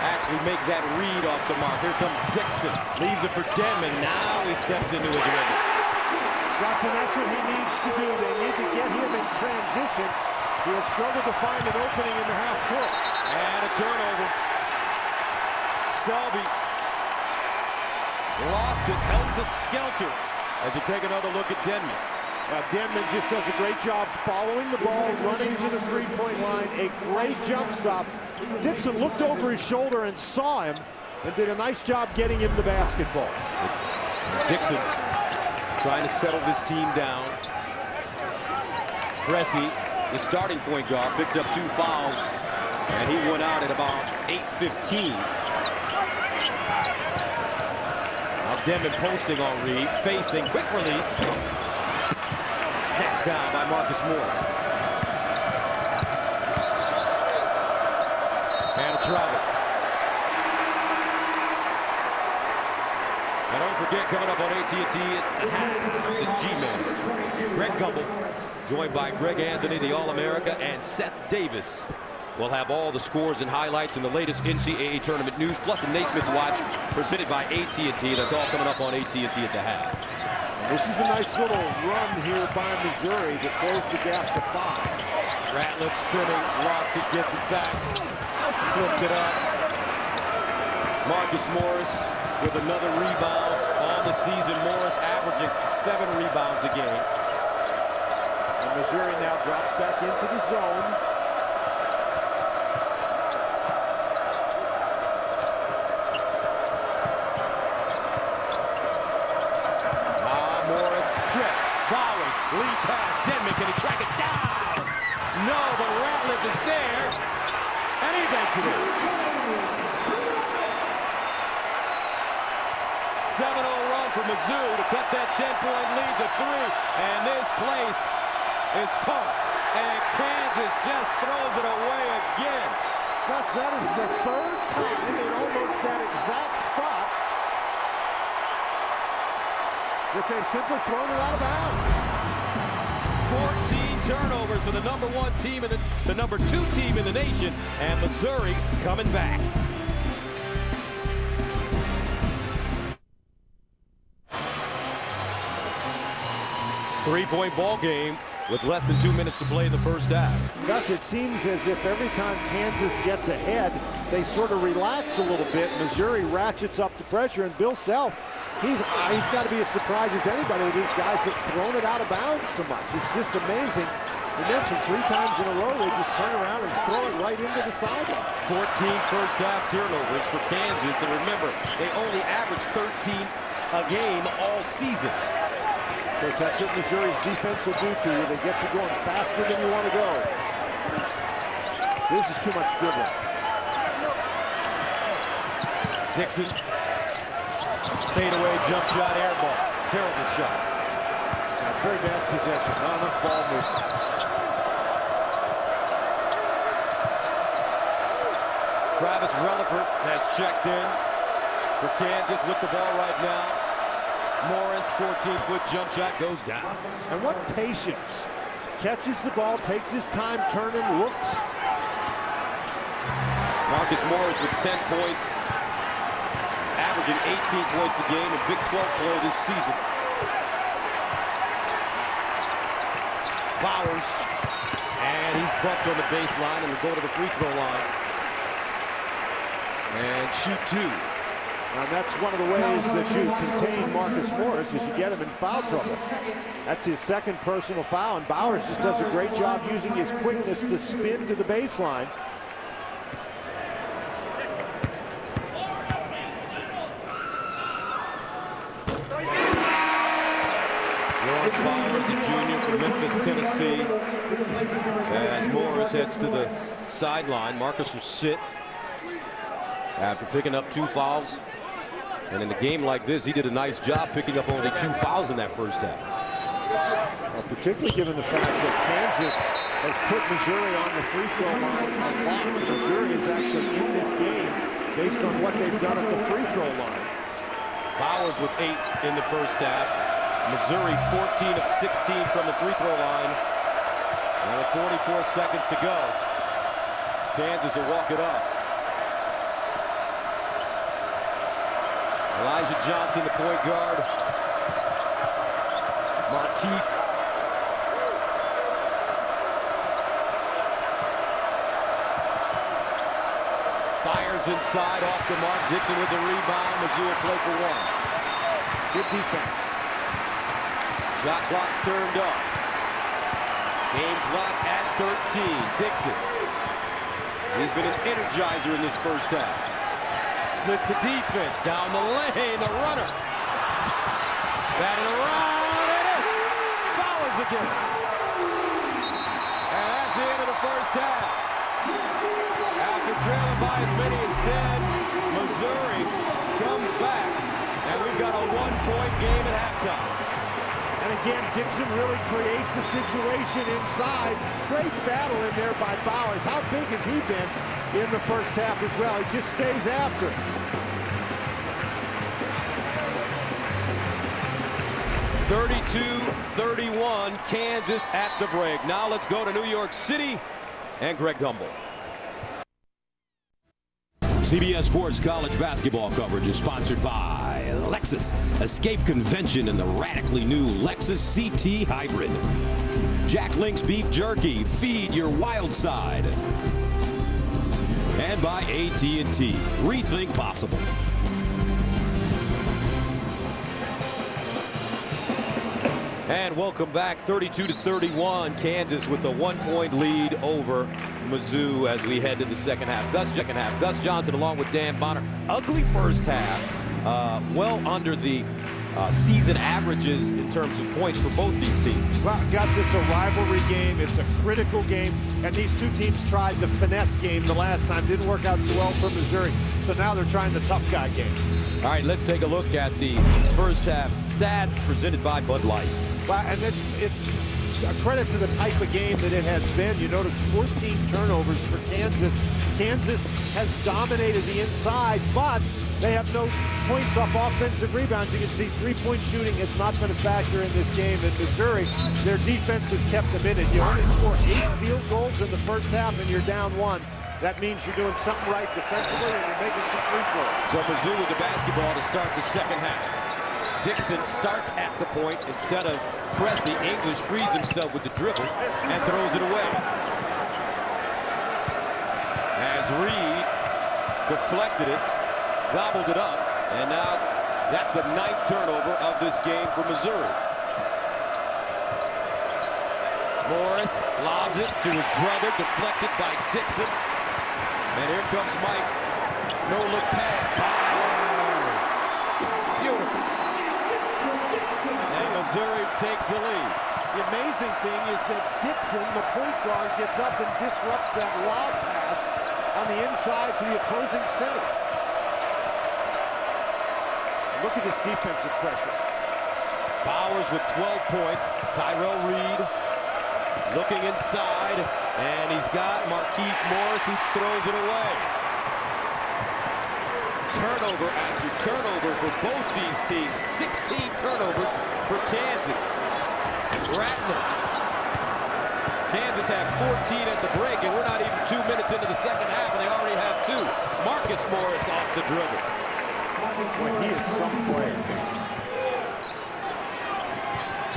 Actually make that read off the mark. Here comes Dixon. Leaves it for Denman. Now he steps into his rhythm. Johnson, that's what he needs to do. They need to get him in transition. He has struggled to find an opening in the half court. And a turnover. Selby lost it, helter-skelter. As you take another look at Denman. Denman just does a great job following the ball, running to the three-point line. A great jump stop. Dixon looked over his shoulder and saw him and did a nice job getting him the basketball. Dixon trying to settle this team down. Pressey, the starting point guard, picked up 2 fouls, and he went out at about 8:15. Now Denman posting on Reed, facing, quick release. Snatched down by Marcus Morris. And a travel. And don't forget, coming up on AT&T at the G-Man. Greg Gumbel, joined by Greg Anthony, the All-America, and Seth Davis. We'll have all the scores and highlights and the latest NCAA tournament news, plus a Naismith Watch presented by AT&T. That's all coming up on AT&T at the half. This is a nice little run here by Missouri to close the gap to 5. Ratliff spinning, lost it, gets it back, flipped it up. Marcus Morris with another rebound on the season. Morris averaging 7 rebounds a game. And Missouri now drops back into the zone. Lead pass, Denman, can he track it down? No, but Ratliff is there, and he makes it in. 7-0 run for Mizzou to cut that 10-point lead to 3, and this place is pumped, and Kansas just throws it away again. Gus, that is the 3rd time in almost that exact spot that they've simply thrown it out of bounds. 14 turnovers for the #1 team and the #2 team in the nation, and Missouri coming back. Three-point ball game with less than 2 minutes to play in the first half. Gus, it seems as if every time Kansas gets ahead, they sort of relax a little bit. Missouri ratchets up the pressure, and Bill Self, he's got to be as surprised as anybody that these guys have thrown it out of bounds so much. It's just amazing. We mentioned 3 times in a row, they just turn around and throw it right into the sideline. 14 first half turnovers for Kansas, and remember, they only averaged 13 a game all season. Of course, that's what Missouri's defense will do to you. They get you going faster than you want to go. This is too much dribbling. Dixon. Fadeaway jump shot, air ball. Terrible shot. Very bad possession. Not enough ball movement. Travis Relaford has checked in for Kansas with the ball right now. Morris, 14-foot jump shot, goes down. And what patience. Catches the ball, takes his time, turning, looks. Marcus Morris with 10 points. He's averaging 18 points a game in Big 12 play this season. Bowers. And he's bumped on the baseline and will go to the free throw line. And shoot two. And that's one of the ways that you contain Marcus Morris is you get him in foul trouble. That's his second personal foul, and Bowers just does a great job using his quickness to spin to the baseline. Lawrence Bowers, a junior from Memphis, Tennessee. As Morris heads to the sideline, Marcus will sit after picking up 2 fouls. And in a game like this, he did a nice job picking up only 2 fouls in that first half. Well, particularly given the fact that Kansas has put Missouri on the free throw line a lot. Missouri is actually in this game based on what they've done at the free throw line. Bowers with 8 in the first half. Missouri 14 of 16 from the free throw line. And with 44 seconds to go, Kansas will walk it up. Elijah Johnson, the point guard. Markeith. Fires inside, off the mark. Dixon with the rebound. Mizzou will play for 1. Good defense. Shot clock turned up. Game clock at 13. Dixon. He's been an energizer in this first half. Splits the defense down the lane, the runner. Batted around, and it fouls again. And that's the end of the first half. After trailing by as many as 10, Missouri comes back, and we've got a 1-point game at halftime. And again, Dixon really creates a situation inside. Great battle in there by Bowers. How big has he been in the first half as well? He just stays after. (32-31), Kansas at the break. Now let's go to New York City and Greg Gumbel. CBS Sports College basketball coverage is sponsored by Lexus. Escape convention in the radically new Lexus CT Hybrid. Jack Link's Beef Jerky. Feed your wild side. And by AT&T. Rethink possible. And welcome back. 32-31. Kansas with a 1-point lead over Mizzou as we head to the second half. Gus Johnson along with Dan Bonner. Ugly first half. Well under the season averages in terms of points for both these teams. Well, Gus, it's a rivalry game. It's a critical game. And these two teams tried the finesse game the last time. Didn't work out so well for Missouri. So now they're trying the tough guy game. All right, let's take a look at the first half stats presented by Bud Light. Well, and it's a credit to the type of game that it has been. You notice 14 turnovers for Kansas. Kansas has dominated the inside, but they have no points off offensive rebounds. You can see three-point shooting has not been a factor in this game. In Missouri, their defense has kept them in it. You only score 8 field goals in the first half, and you're down 1. That means you're doing something right defensively, and you're making some free throws. So Mizzou with the basketball to start the second half. Dixon starts at the point instead of pressing. English frees himself with the dribble and throws it away. As Reed deflected it, gobbled it up, and now that's the 9th turnover of this game for Missouri. Morris lobs it to his brother, deflected by Dixon. And here comes Mike. No look pass. Beautiful. Missouri takes the lead. The amazing thing is that Dixon, the point guard, gets up and disrupts that lob pass on the inside to the opposing center. Look at this defensive pressure. Bowers with 12 points. Tyrell Reed looking inside, and he's got Markieff Morris, who throws it away. Turnover after turnover for both these teams. 16 turnovers for Kansas. Ratliff. Kansas had 14 at the break, and we're not even 2 minutes into the second half, and they already have 2. Marcus Morris off the dribble. Boy, he is some player.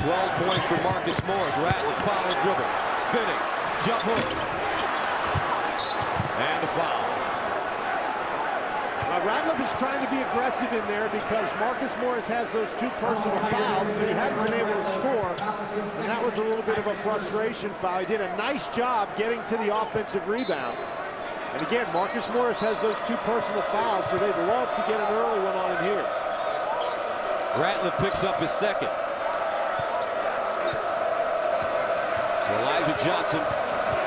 12 points for Marcus Morris. Ratliff power dribble. Spinning. Jump hook. And a foul. Ratliff is trying to be aggressive in there because Marcus Morris has those 2 personal fouls, and he hadn't been able to score, and that was a little bit of a frustration foul. He did a nice job getting to the offensive rebound. And again, Marcus Morris has those 2 personal fouls, so they'd love to get an early one on him here. Ratliff picks up his second. So Elijah Johnson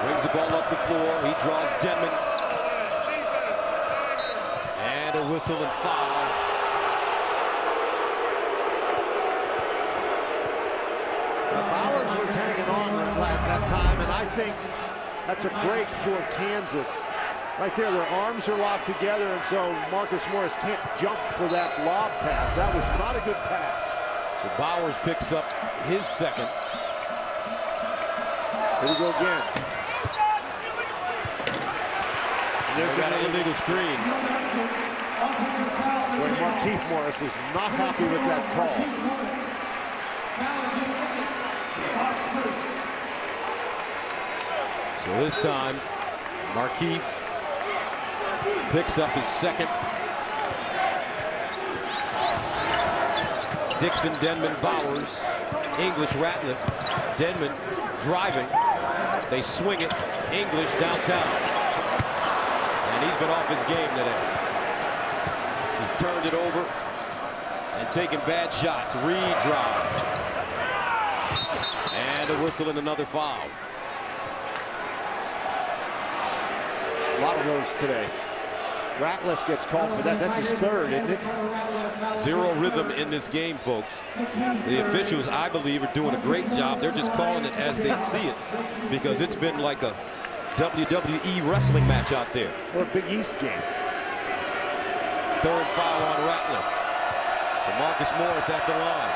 brings the ball up the floor. He draws Denman. And a whistle and foul. Bowers was hanging on at that time, and I think that's a break for Kansas. Right there, their arms are locked together, and so Marcus Morris can't jump for that lob pass. That was not a good pass. So Bowers picks up his second. Here we go again. And there's got an illegal screen. Well, Markieff Morris is not happy with that call. So this time, Markieff picks up his second. Dixon, Denman, Bowers, English, Ratliff. Denman driving. They swing it. English downtown. And he's been off his game today. He's turned it over and taken bad shots. Reed drives. And a whistle and another foul. A lot of those today. Ratliff gets called for that. That's his third, isn't it? Zero rhythm in this game, folks. The officials, I believe, are doing a great job. They're just calling it as they see it because it's been like a WWE wrestling match out there. Or a Big East game. Third foul on Ratliff. So Marcus Morris at the line.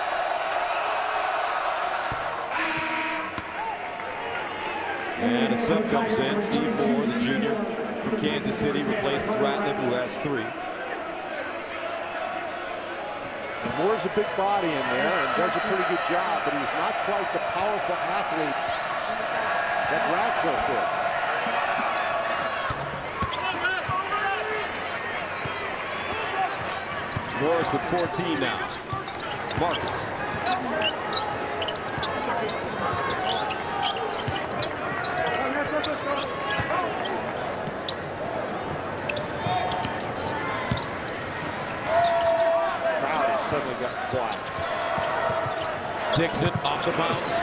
And a sub comes in. Steve Moore, the junior from Kansas City, replaces Ratliff, who has 3. And Moore's a big body in there and does a pretty good job, but he's not quite the powerful athlete that Ratliff is. Morris with 14 now. Marcus. Suddenly got quiet. Dixon off the bounce.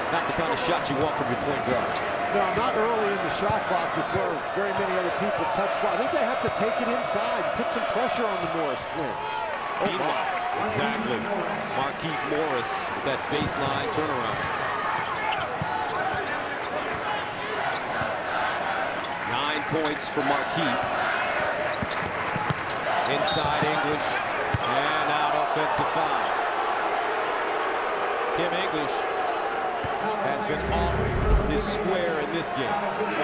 It's not the kind of shot you want from your point guard. No, not early in the shot clock before very many other people touch the ball. I think they have to take it inside and put some pressure on the Morris twins. Oh, exactly. Markieff Morris with that baseline turnaround. 9 points for Markieff. Inside English, and out offensive foul. Kim English has been off this square in this game.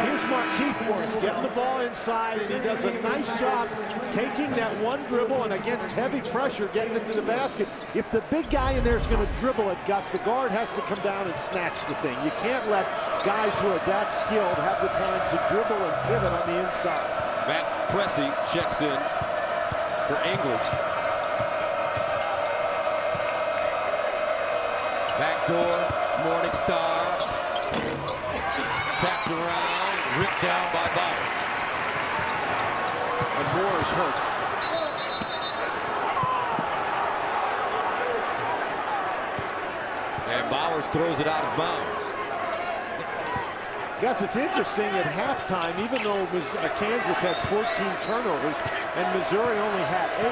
Here's Markieff Morris getting the ball inside, and he does a nice job taking that one dribble and against heavy pressure getting it to the basket. If the big guy in there is going to dribble at Gus, the guard has to come down and snatch the thing. You can't let guys who are that skilled have the time to dribble and pivot on the inside. Matt Pressey checks in for English. Backdoor, Morning Star. Tapped around, ripped down by Bowers. And Moore is hurt. Morris throws it out of bounds. Yes, it's interesting at halftime, even though Kansas had 14 turnovers and Missouri only had 8,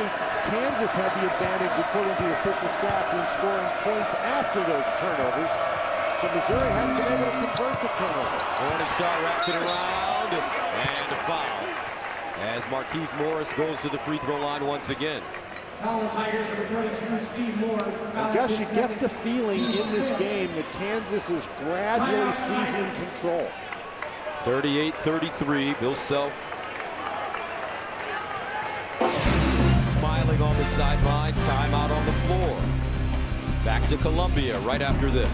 Kansas had the advantage, according to the official stats, in scoring points after those turnovers. So Missouri hadn't been able to convert the turnovers. Morningstar wrapped it around, and a foul as Markieff Morris goes to the free throw line once again. I guess you get the feeling in this game that Kansas is gradually seizing control. 38-33, Bill Self smiling on the sideline, timeout on the floor. Back to Columbia right after this.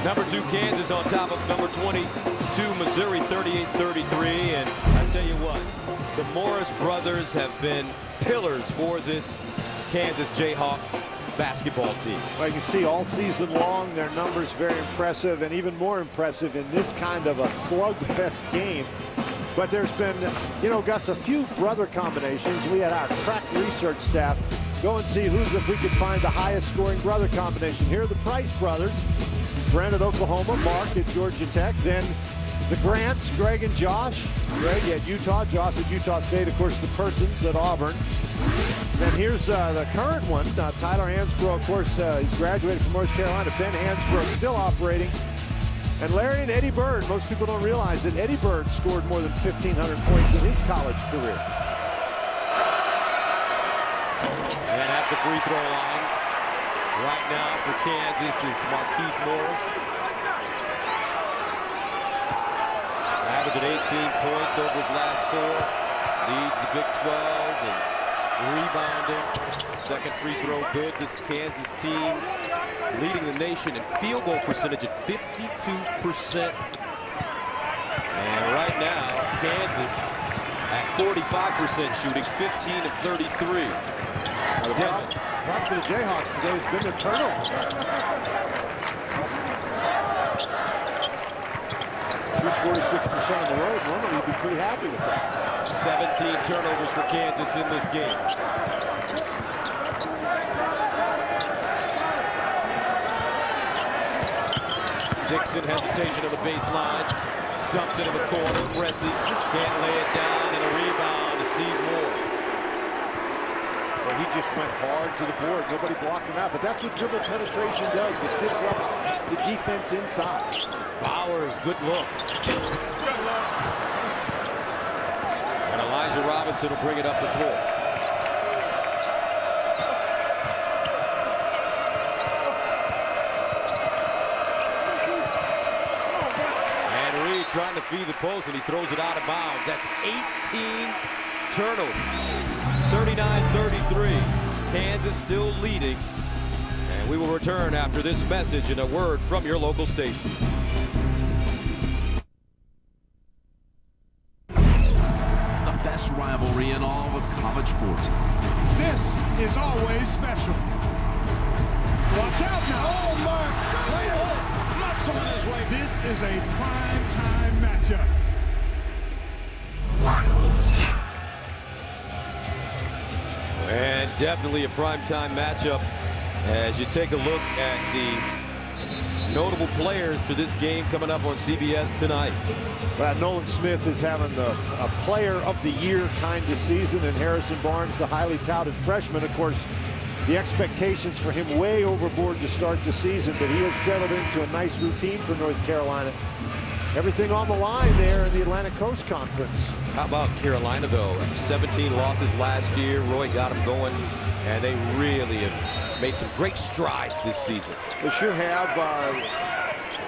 Number 2 Kansas on top of number 22 Missouri, 38-33, and I tell you what, the Morris brothers have been pillars for this Kansas Jayhawk basketball team. Well, you can see all season long their numbers very impressive, and even more impressive in this kind of a slugfest game. But there's been, you know, Gus, a few brother combinations. We had our crack research staff go and see if we could find the highest scoring brother combination. Here are the Price brothers. Brent at Oklahoma, Mark at Georgia Tech, then the Grants, Greg and Josh. Greg at Utah, Josh at Utah State, of course the Persons at Auburn. Then here's the current one, Tyler Hansbrough, of course, he's graduated from North Carolina. Ben Hansbrough still operating. And Larry and Eddie Bird, most people don't realize that Eddie Bird scored more than 1,500 points in his college career. And at the free throw line, right now for Kansas is Markieff Morris. Averaging 18 points over his last 4. Leads the Big 12 and rebounding. Second free throw good. This Kansas team leading the nation in field goal percentage at 52%. And right now, Kansas at 45% shooting, 15 of 33. The problem for the Jayhawks today has been the turnover. Shoots 46% on the road. Normally you'd be pretty happy with that. 17 turnovers for Kansas in this game. Dixon hesitation on the baseline. Dumps it in the corner. Pressing. Can't lay it down. And a rebound to Steve Moore. Well, he just went hard to the board. Nobody blocked him out. But that's what dribble penetration does. It disrupts the defense inside. Bowers, good look. And Elijah Robinson will bring it up the floor. And Reed trying to feed the post, and he throws it out of bounds. That's 18 turnovers. 39-33. Kansas still leading. And we will return after this message and a word from your local station. The best rivalry in all of college sports. This is always special. Watch out now. Oh, Mark. Muscle in his way. This is a prime time matchup. And definitely a primetime matchup as you take a look at the notable players for this game coming up on CBS tonight. Nolan Smith is having a player of the year kind of season, and Harrison Barnes, the highly touted freshman. Of course, the expectations for him way overboard to start the season, but he has settled into a nice routine for North Carolina. Everything on the line there in the Atlantic Coast Conference. How about Carolina, though? 17 losses last year. Roy got them going, and they really have made some great strides this season. They sure have.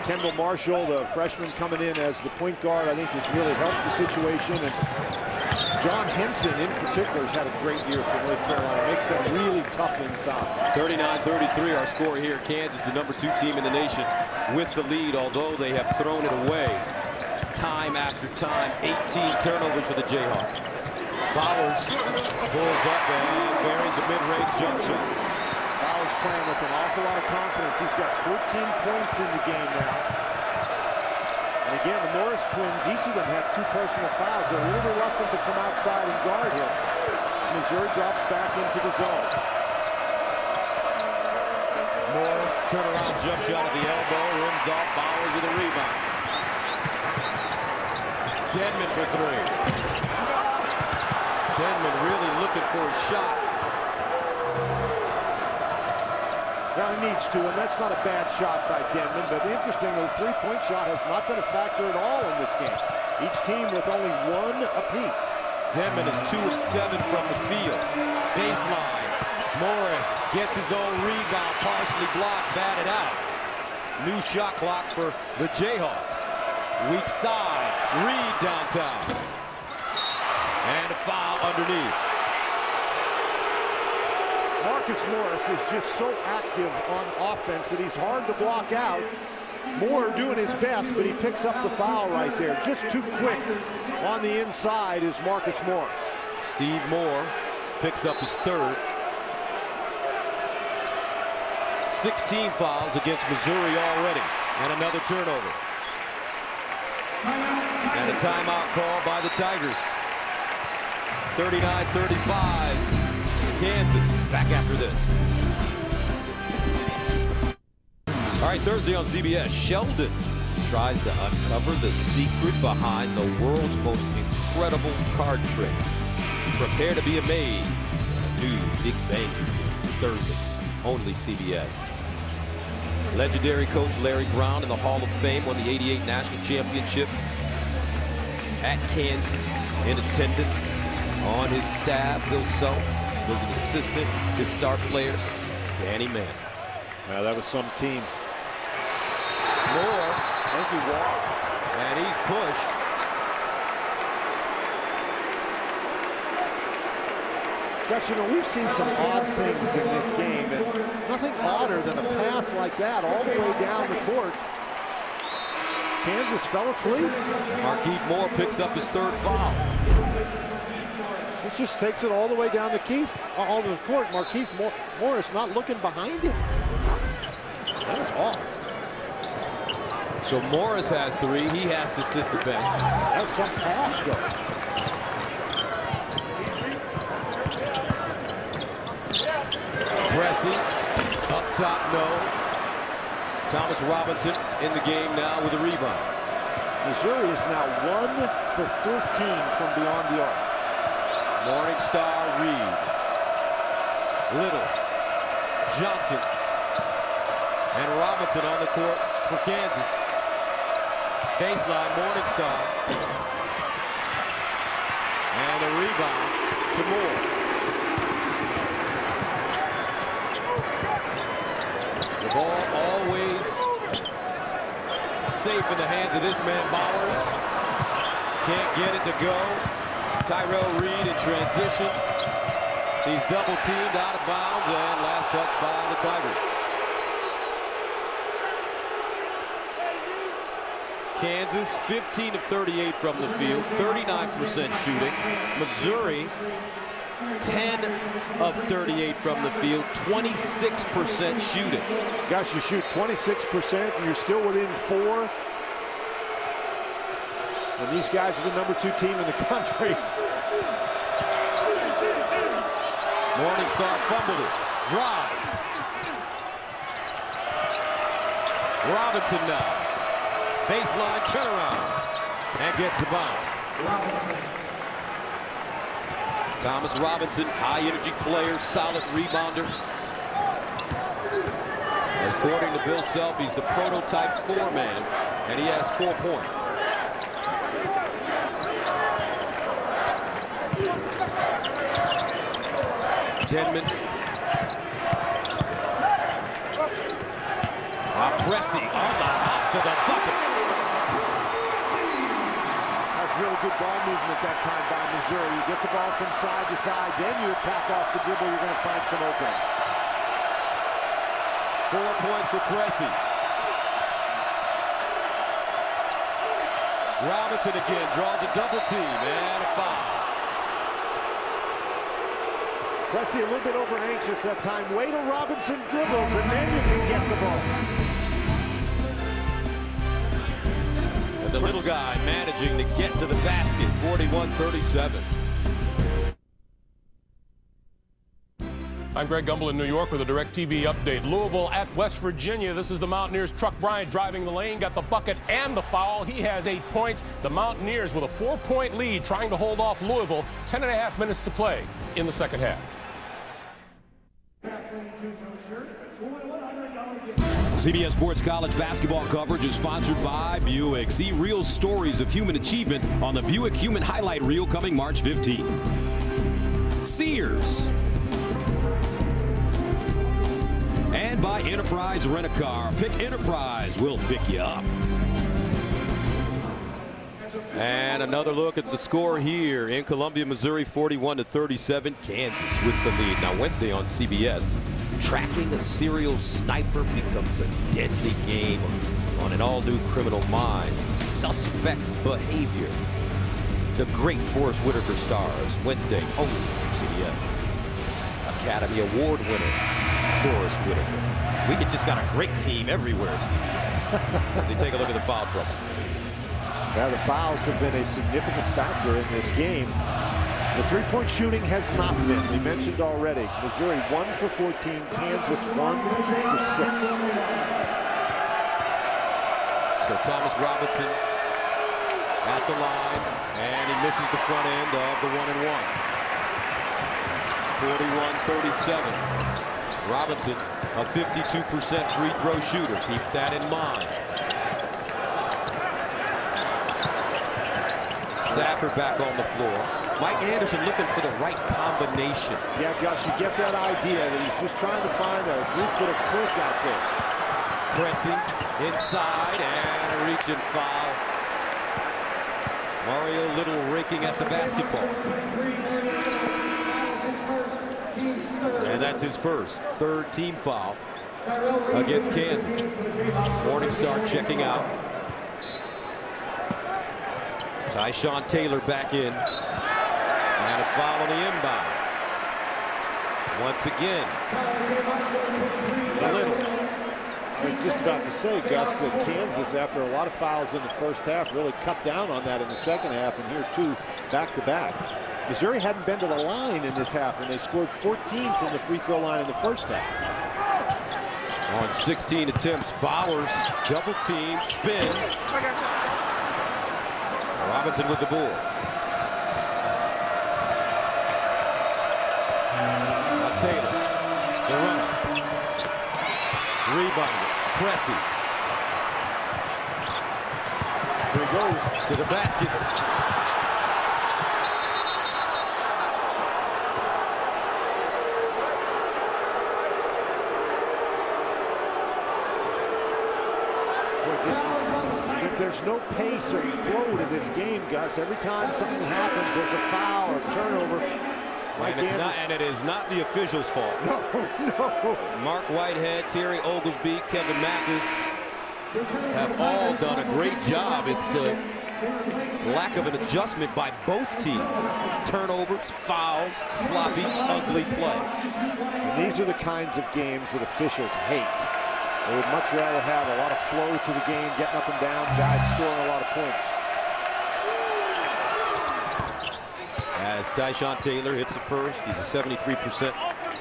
Kendall Marshall, the freshman coming in as the point guard, I think has really helped the situation. And John Henson, in particular, has had a great year for North Carolina. Makes them really tough inside. 39-33, our score here. Kansas, the number 2 team in the nation, with the lead, although they have thrown it away time after time. 18 turnovers for the Jayhawks. Bowers pulls up and buries a mid-range jump shot. Bowers playing with an awful lot of confidence. He's got 14 points in the game now. And again, the Morris twins, each of them have 2 personal fouls. They're a little reluctant to come outside and guard him. So Missouri drops back into the zone. Morris, turnaround jump shot at the elbow, rims off, Bowers with a rebound. Denman for three. Denman really looking for a shot. Well, he needs to, and that's not a bad shot by Denman, but interestingly, the three-point shot has not been a factor at all in this game. Each team with only one apiece. Denman is 2 of 7 from the field. Baseline. Morris gets his own rebound, partially blocked, batted out. New shot clock for the Jayhawks. Weak side, Reed downtown. And a foul underneath. Marcus Morris is just so active on offense that he's hard to block out. Moore doing his best, but he picks up the foul right there. Just too quick on the inside is Marcus Morris. Steve Moore picks up his third. 16 fouls against Missouri already, and another turnover. And a timeout call by the Tigers. 39-35. Kansas back after this. All right, Thursday on CBS, Sheldon tries to uncover the secret behind the world's most incredible card trick. Prepare to be amazed. New Big Bang Thursday, only CBS. Legendary coach Larry Brown in the Hall of Fame won the '88 National Championship at Kansas. In attendance on his staff, Bill Self was an assistant. His star player, Danny Mann. Well, that was some team. Moore, thank you, Walt. And he's pushed. Josh, you know, we've seen some odd things in this game, and nothing odder than a pass like that all the way down the court. Kansas fell asleep. Markieff Moore picks up his third foul. This just takes it all the way down the court. Markieff Morris not looking behind him. That was odd. So Morris has three. He has to sit the bench. That was some pass, though. Pressey, up top, no. Thomas Robinson in the game now with a rebound. Missouri is now 1 for 13 from beyond the arc. Morningstar, Reed, Little, Johnson, and Robinson on the court for Kansas. Baseline, Morningstar. And a rebound to Moore. The ball always safe in the hands of this man, Bowers. Can't get it to go. Tyrell Reed in transition. He's double teamed out of bounds, and last touch by the Tigers. Kansas 15 of 38 from the field, 39% shooting. Missouri 10 of 38 from the field, 26% shooting. Gosh, you shoot 26% and you're still within 4. And these guys are the #2 team in the country. Morningstar fumbled it, drives. Robinson now. Baseline turnaround and gets the bounce. Thomas Robinson, high energy player, solid rebounder. According to Bill Self, he's the prototype 4-man, and he has 4 points. Denman. Pressey on the hop to the bucket. That's really good ball movement that time by Missouri. You get the ball from side to side, then you attack off the dribble, you're going to find some openings. 4 points for Pressey. Robinson again draws a double team and a foul. Pressey a little bit over anxious that time. Wait till Robinson dribbles and then you can get the ball. And the little guy managing to get to the basket, 41-37. I'm Greg Gumbel in New York with a DirecTV update. Louisville at West Virginia. This is the Mountaineers' Truck Bryant driving the lane, got the bucket and the foul. He has 8 points. The Mountaineers with a 4-point lead trying to hold off Louisville. 10.5 minutes to play in the second half. CBS Sports College basketball coverage is sponsored by Buick. See real stories of human achievement on the Buick Human Highlight Reel coming March 15th. Sears. And by Enterprise Rent-A-Car. Pick Enterprise, we'll pick you up. And another look at the score here in Columbia, Missouri, 41-37. Kansas with the lead. Now Wednesday on CBS, tracking a serial sniper becomes a deadly game on an all-new Criminal Minds. Suspect behavior. The great Forrest Whitaker stars Wednesday only on CBS. Academy Award winner Forrest Whitaker. We just got a great team everywhere, CBS. As they take a look at the foul trouble. Now the fouls have been a significant factor in this game. The three-point shooting has not been. We mentioned already. Missouri 1 for 14, Kansas 1 for 6. So Thomas Robinson at the line, and he misses the front end of the 1-and-1. 41-37. Robinson, a 52% free throw shooter. Keep that in mind. Safford back on the floor. Mike Anderson looking for the right combination. Yeah, Gus, you get that idea that he's just trying to find a group with a click out there. Pressing inside and a reach and foul. Mario Little raking at the basketball. And that's his first, third team foul against Kansas. Morningstar checking out. Tyshawn Taylor back in. And a foul on the inbound. Once again. Little. I was just about to say, Gus, that Kansas, after a lot of fouls in the first half, really cut down on that in the second half, and here 2 back-to-back. Missouri hadn't been to the line in this half, and they scored 14 from the free throw line in the first half. On 16 attempts, Bowers double team, spins. Robinson with the board. Now Taylor, the runner. Rebounded. Cressy. Here he goes to the basket. There's no pace or flow to this game, Gus. Every time something happens, there's a foul or turnover. And it is not the officials' fault. No. Mark Whitehead, Terry Oglesby, Kevin Mathis have all done a great job. It's the lack of an adjustment by both teams. Turnovers, fouls, sloppy, ugly play. And these are the kinds of games that officials hate. They would much rather have a lot of flow to the game, getting up and down, guys scoring a lot of points. As Tyshawn Taylor hits the first, he's a 73%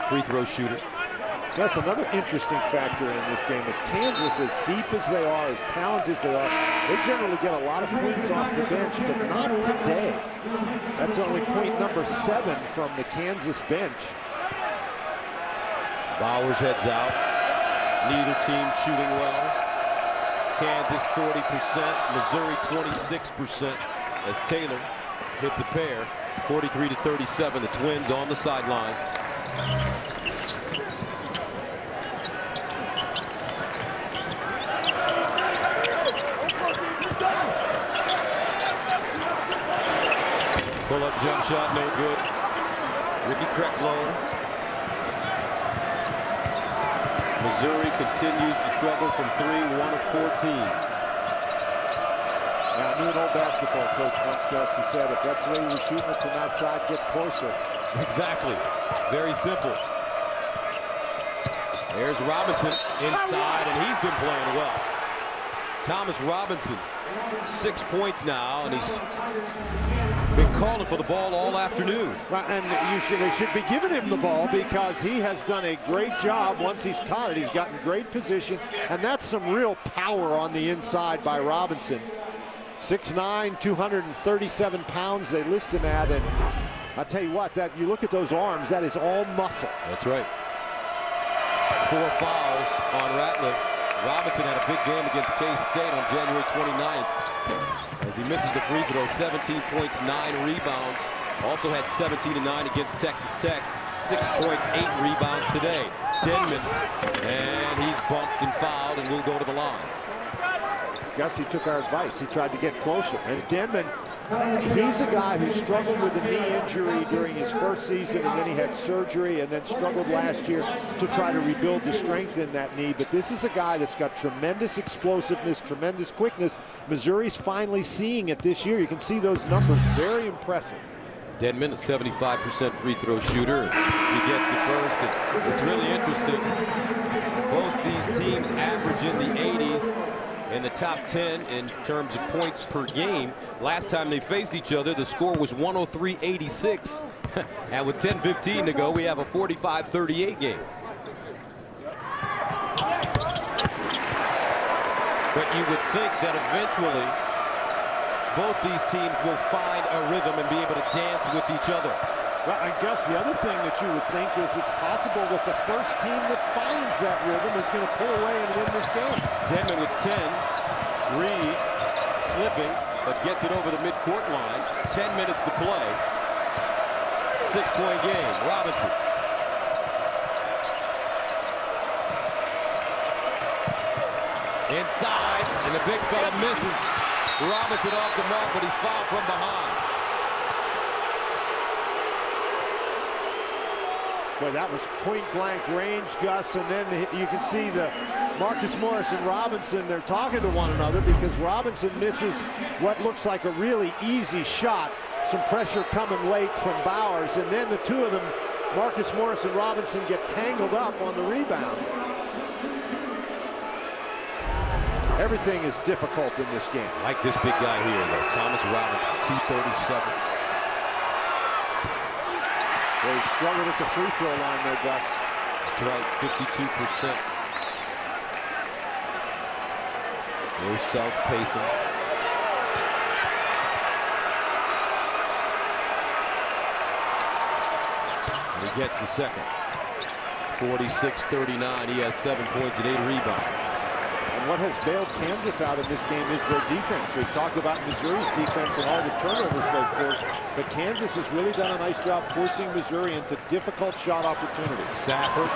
free throw shooter. That's another interesting factor in this game is Kansas, as deep as they are, as talented as they are, they generally get a lot of points off the bench, but not today. That's only point number 7 from the Kansas bench. Bowers heads out. Neither team shooting well. Kansas 40%, Missouri 26% as Taylor hits a pair. 43-37, the Twins on the sideline. Pull-up jump shot, no good. Ricky Krecklow. Missouri continues to struggle from 3, 1 of 14. Now, I knew an old basketball coach once, Gus. He said, if that's the way you were shooting it from outside, get closer. Exactly. Very simple. There's Robinson inside, and he's been playing well. Thomas Robinson, 6 points now, and he's Been calling for the ball all afternoon. Right, and they should be giving him the ball because he has done a great job once he's caught it. He's gotten great position, and that's some real power on the inside by Robinson. 6'9", 237 pounds they list him at, and I tell you what, that you look at those arms, that is all muscle. That's right. 4 fouls on Ratliff. Robinson had a big game against K-State on January 29th. As he misses the free throw, 17 points, 9 rebounds. Also had 17 and 9 against Texas Tech. 6 points, 8 rebounds today. Denman, and he's bumped and fouled and will go to the line. Gus, he took our advice. He tried to get closer. And Denman, he's a guy who struggled with a knee injury during his first season, and then he had surgery and then struggled last year to try to rebuild the strength in that knee. But this is a guy that's got tremendous explosiveness, tremendous quickness. Missouri's finally seeing it this year. You can see those numbers, very impressive. Denman, a 75% free throw shooter. He gets it first, and it's really interesting. Both these teams average in the 80s. In the top 10 in terms of points per game. Last time they faced each other, the score was 103-86. And with 10:15 to go, we have a 45-38 game. But you would think that eventually both these teams will find a rhythm and be able to dance with each other. Well, I guess the other thing that you would think is it's possible that the first team that finds that rhythm is going to pull away and win this game. Denman with 10. Reed slipping, but gets it over the midcourt line. 10 minutes to play. 6-point game. Robinson. Inside, and the big fella misses. Robinson off the mark, but he's fouled from behind. Boy, that was point-blank range, Gus, and then you can see the Marcus Morris and Robinson, they're talking to one another because Robinson misses what looks like a really easy shot. Some pressure coming late from Bowers, and then the two of them, Marcus Morris and Robinson, get tangled up on the rebound. Everything is difficult in this game. I like this big guy here, though. Thomas Robinson, 237. They struggled at the free throw line there, Gus. That's right, 52%. No self-pacing. And he gets the second. 46-39. He has 7 points and 8 rebounds. And what has bailed Kansas out in this game is their defense. We've talked about Missouri's defense and all the turnovers they've forced, but Kansas has really done a nice job forcing Missouri into difficult shot opportunities. Safford,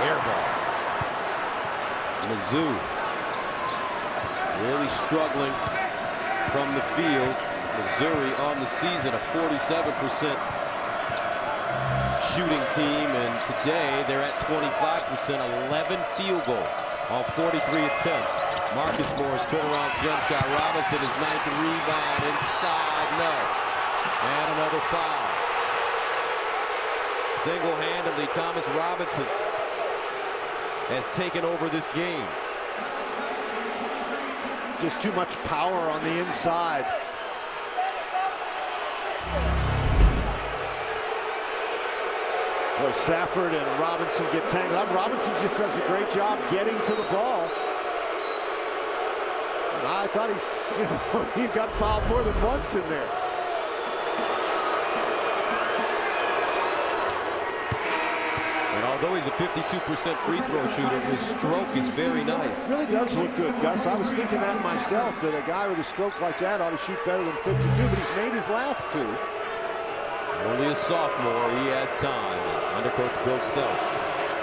air ball. Mizzou really struggling from the field. Missouri on the season a 47% shooting team, and today they're at 25%, 11 field goals on 43 attempts. Marcus Morris turnaround jump shot. Robinson is 9th rebound inside. No. And another foul. Single-handedly, Thomas Robinson has taken over this game. Just too much power on the inside. Boy, Safford and Robinson get tangled up. Robinson just does a great job getting to the ball. And I thought he got fouled more than once in there. And although he's a 52% free throw shooter, his stroke is very nice. It really does look good, Gus. I was thinking that myself, that a guy with a stroke like that ought to shoot better than 52, but he's made his last 2. Only a sophomore, he has time. Under Coach Bill Self.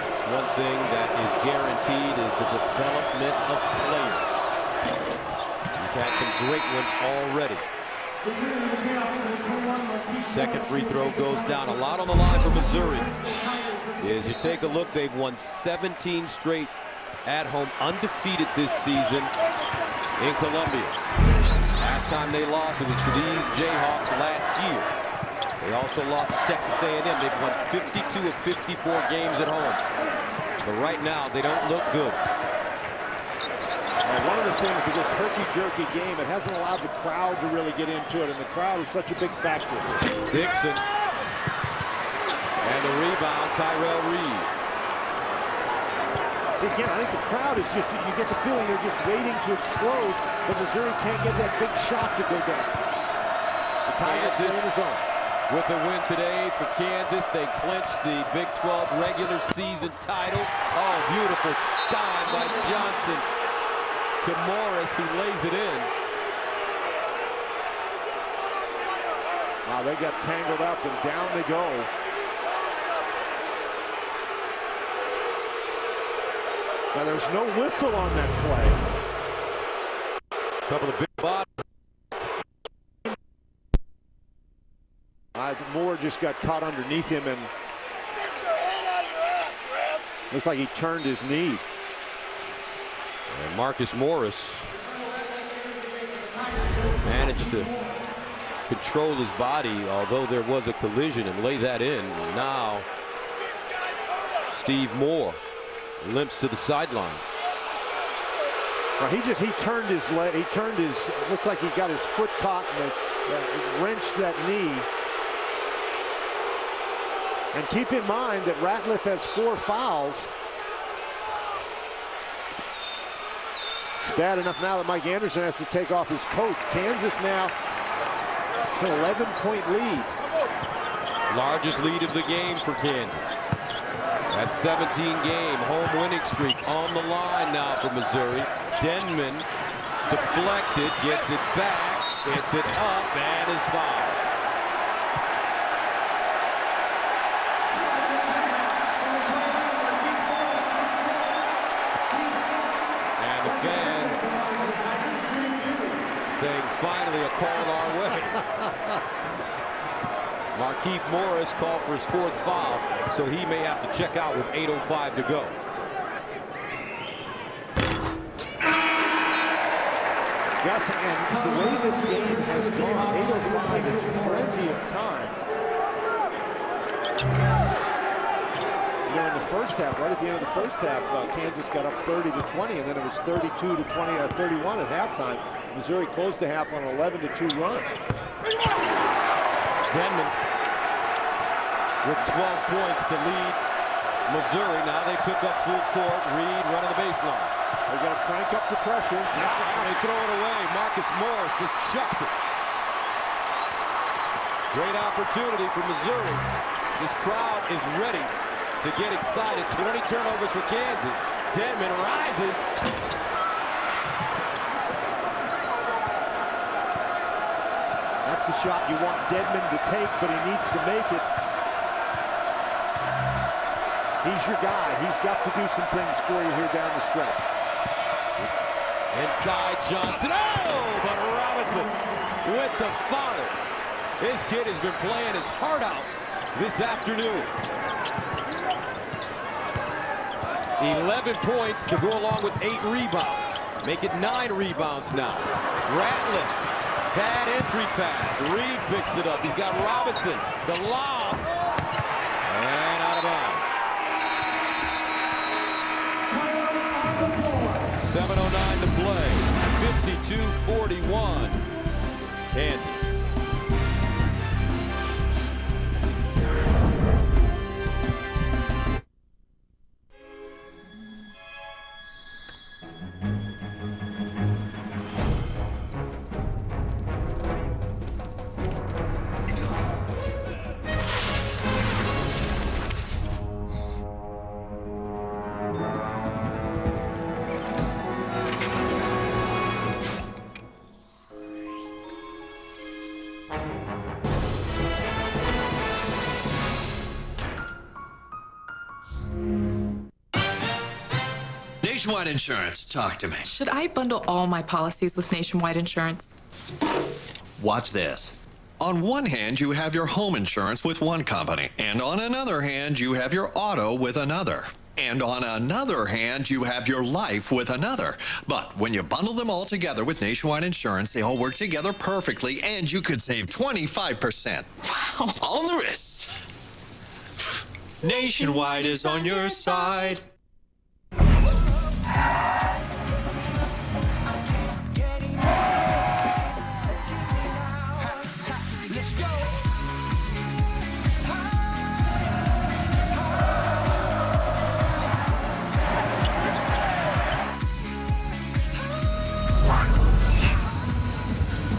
It's one thing that is guaranteed is the development of players. He's had some great ones already. Second free throw goes down. A lot on the line for Missouri. As you take a look, they've won 17 straight at home, undefeated this season in Columbia. Last time they lost, it was to these Jayhawks last year. They also lost to Texas A&M. They've won 52 of 54 games at home. But right now, they don't look good. One of the things with this herky-jerky game, it hasn't allowed the crowd to really get into it, and the crowd is such a big factor here. Dixon. And the rebound, Tyrell Reed. See, again, I think the crowd is just, you get the feeling they're just waiting to explode, but Missouri can't get that big shot to go down. The Tigers stay in the zone. With a win today for Kansas, they clinched the Big 12 regular season title. Oh, beautiful dime by Johnson to Morris, who lays it in. Wow, they got tangled up and down they go. Now there's no whistle on that play. A couple of big bodies. Moore just got caught underneath him and looks like he turned his knee. And Marcus Morris managed to control his body, although there was a collision, and lay that in. Now Steve Moore limps to the sideline. Well, he turned his leg. He turned his. Looked like he got his foot caught and wrenched that knee. And keep in mind that Ratliff has 4 fouls. It's bad enough now that Mike Anderson has to take off his coat. Kansas now, it's an 11-point lead. Largest lead of the game for Kansas. That 17-game home winning streak on the line now for Missouri. Denman deflected, gets it back, gets it up, and is fouled. Fans saying finally a call our way. Markieff Morris called for his 4th foul, so he may have to check out with 8:05 to go. Gus, and the way this game has gone, 8:05 is plenty of time. You know, in the first half, right at the end of the first half, Kansas got up 30-20, and then it was 32-20 or 31 at halftime. Missouri closed the half on an 11-2 run. Denman with 12 points to lead Missouri. Now they pick up full court. Reed running the baseline. They got to crank up the pressure. They throw it away. Marcus Morris just chucks it. Great opportunity for Missouri. This crowd is ready to get excited. 20 turnovers for Kansas. Denman rises. That's the shot you want Denman to take, but he needs to make it. He's your guy. He's got to do some things for you here down the stretch. Inside Johnson. Oh, but Robinson with the foul. This kid has been playing his heart out this afternoon. 11 points to go along with 8 rebounds. Make it 9 rebounds now. Ratliff, bad entry pass. Reed picks it up. He's got Robinson. The lob. And out of bounds. 7:09 to play. 52-41. Kansas. Nationwide Insurance, talk to me. Should I bundle all my policies with Nationwide Insurance? Watch this. On one hand, you have your home insurance with one company, and on another hand, you have your auto with another. And on another hand, you have your life with another. But when you bundle them all together with Nationwide Insurance, they all work together perfectly, and you could save 25%. Wow. On the wrist. Nationwide is on your side.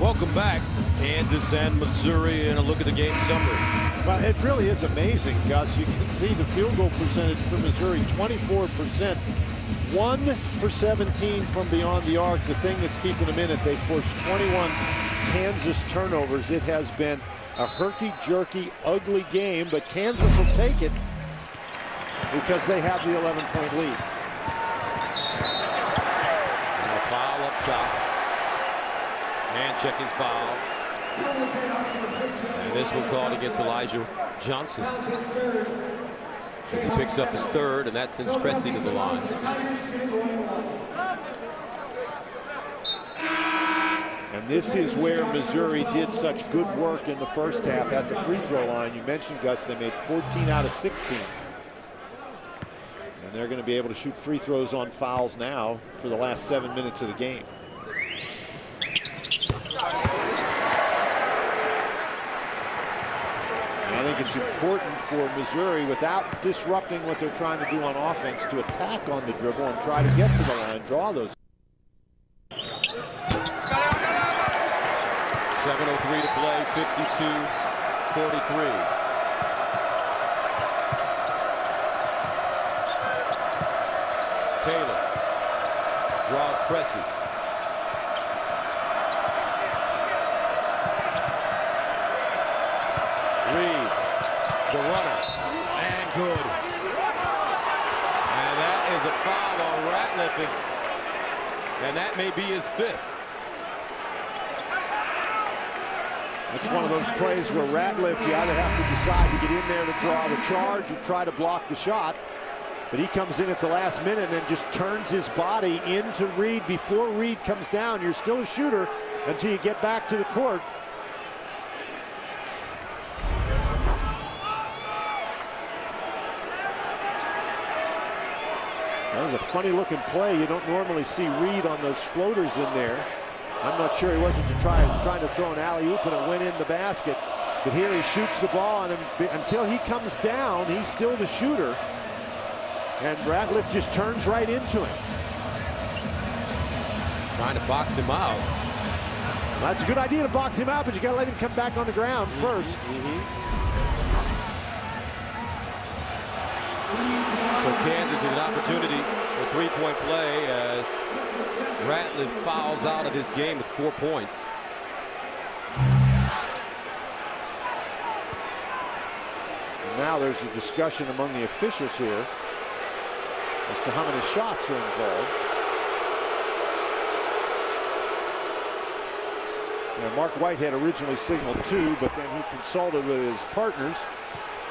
Welcome back, Kansas and Missouri, and a look at the game summary. Well, it really is amazing, Gus. You can see the field goal percentage for Missouri, 24%. 1 for 17 from beyond the arc. The thing that's keeping them in it, they forced 21 Kansas turnovers. It has been a herky-jerky, ugly game, but Kansas will take it because they have the 11-point lead. And a foul up top. Hand-checking foul. And this one called against Elijah Johnson. As he picks up his third, and that sends Cressy to the line. And this is where Missouri did such good work in the first half at the free throw line. You mentioned, Gus, they made 14 out of 16. And they're going to be able to shoot free throws on fouls now for the last 7 minutes of the game. I think it's important for Missouri, without disrupting what they're trying to do on offense, to attack on the dribble and try to get to the line, draw those. 7:03 to play, 52-43. Taylor draws Cressy. Reed, the runner, and good. And that is a foul on Ratliff, and that may be his 5th. It's one of those plays where Ratliff, you either have to decide to get in there to draw the charge or try to block the shot. But he comes in at the last minute and then just turns his body into Reed. Before Reed comes down, you're still a shooter until you get back to the court. That was a funny looking play. You don't normally see Reed on those floaters in there. I'm not sure he wasn't trying to throw an alley-oop and it went in the basket. But here he shoots the ball, and until he comes down, he's still the shooter. And Ratliff just turns right into him. Trying to box him out. Well, that's a good idea to box him out, but you got to let him come back on the ground first. So Kansas with an opportunity for three-point play as Ratliff fouls out of this game with 4 points. And now there's a discussion among the officials here as to how many shots are involved. Now, Mark Whitehead originally signaled 2, but then he consulted with his partners,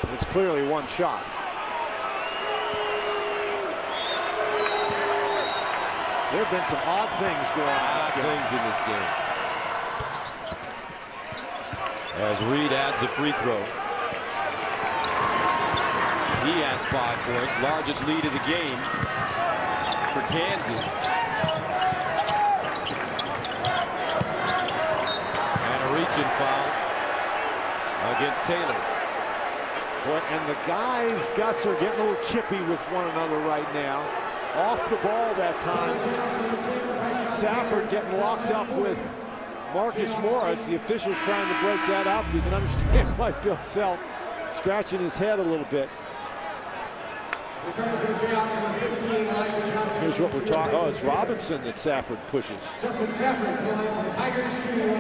and it's clearly 1 shot. There have been some odd things going on. Odd things in this game. As Reed adds a free throw. He has 5 points, largest lead of the game for Kansas. And a reaching foul against Taylor. Boy, and the guys, Gus, are getting a little chippy with one another right now. Off the ball that time. Safford getting locked up with Marcus Morris. The officials trying to break that up. You can understand why Bill Self scratching his head a little bit. Here's what we're talking. Oh, it's Robinson that Safford pushes.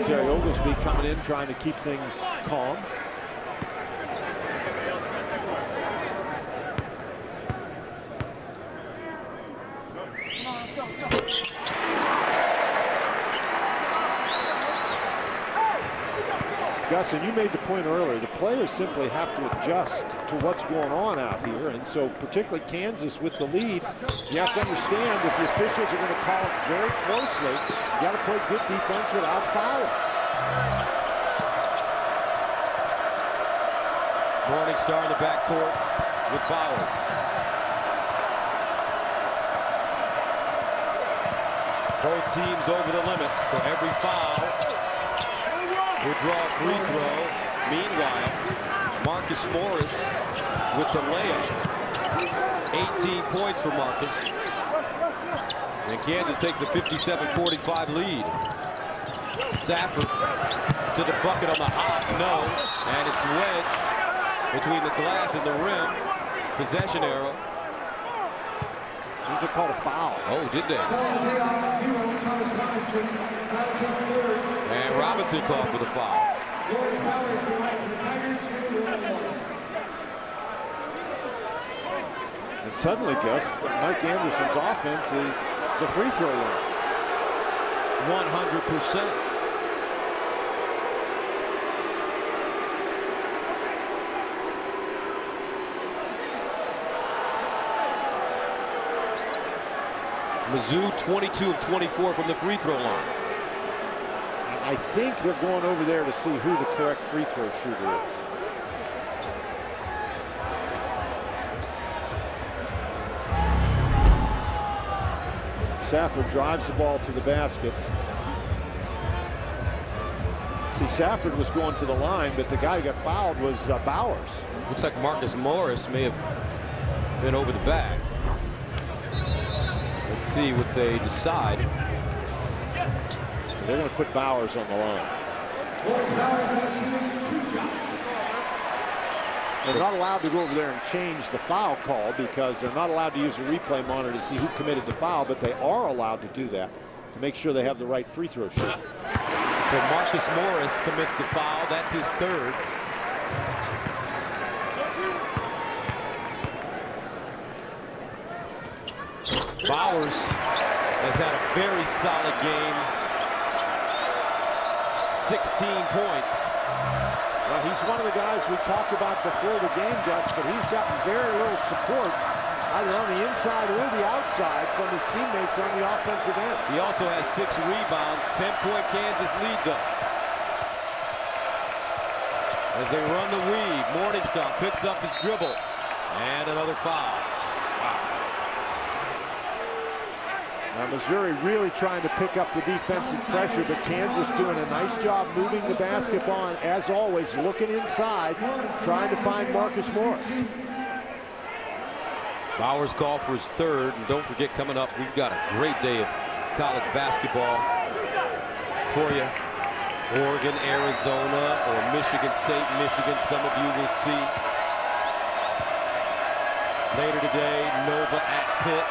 Jerry Oglesby coming in, trying to keep things calm. Gus, and you made the point earlier, the players simply have to adjust to what's going on out here. And so particularly Kansas with the lead, you have to understand that the officials are going to call it very closely. You got to play good defense without fouling. Morningstar in the backcourt with Bowers. Both teams over the limit, so every foul will draw a free throw Meanwhile, Marcus Morris with the layup. 18 points for Marcus. And Kansas takes a 57-45 lead. Safford to the bucket on the hop. No. And it's wedged between the glass and the rim. Possession arrow. They called a foul. Oh, did they? And Robinson called for the foul. And suddenly, Gus, Mike Anderson's offense is the free throw line. 100%. Mizzou 22 of 24 from the free throw line. I think they're going over there to see who the correct free throw shooter is. Safford drives the ball to the basket. See, Safford was going to the line, but the guy who got fouled was Bowers. Looks like Marcus Morris may have been over the back. Let's see what they decide. They're going to put Bowers on the line. They're not allowed to go over there and change the foul call because they're not allowed to use a replay monitor to see who committed the foul, but they are allowed to do that to make sure they have the right free throw shot. So Marcus Morris commits the foul. That's his third. Bowers has had a very solid game. 16 points. Well, he's one of the guys we talked about before the game, Gus, but he's gotten very little support either on the inside or the outside from his teammates on the offensive end. He also has 6 rebounds. 10-point Kansas lead, though. As they run the weave, Morningstar picks up his dribble. And another foul. Now, Missouri really trying to pick up the defensive pressure, but Kansas doing a nice job moving the basketball and, as always, looking inside, trying to find Marcus Morris. Bowers called for his third, and don't forget, coming up, we've got a great day of college basketball for you. Oregon, Arizona, or Michigan State, Michigan, some of you will see. Later today, Nova at Pitt.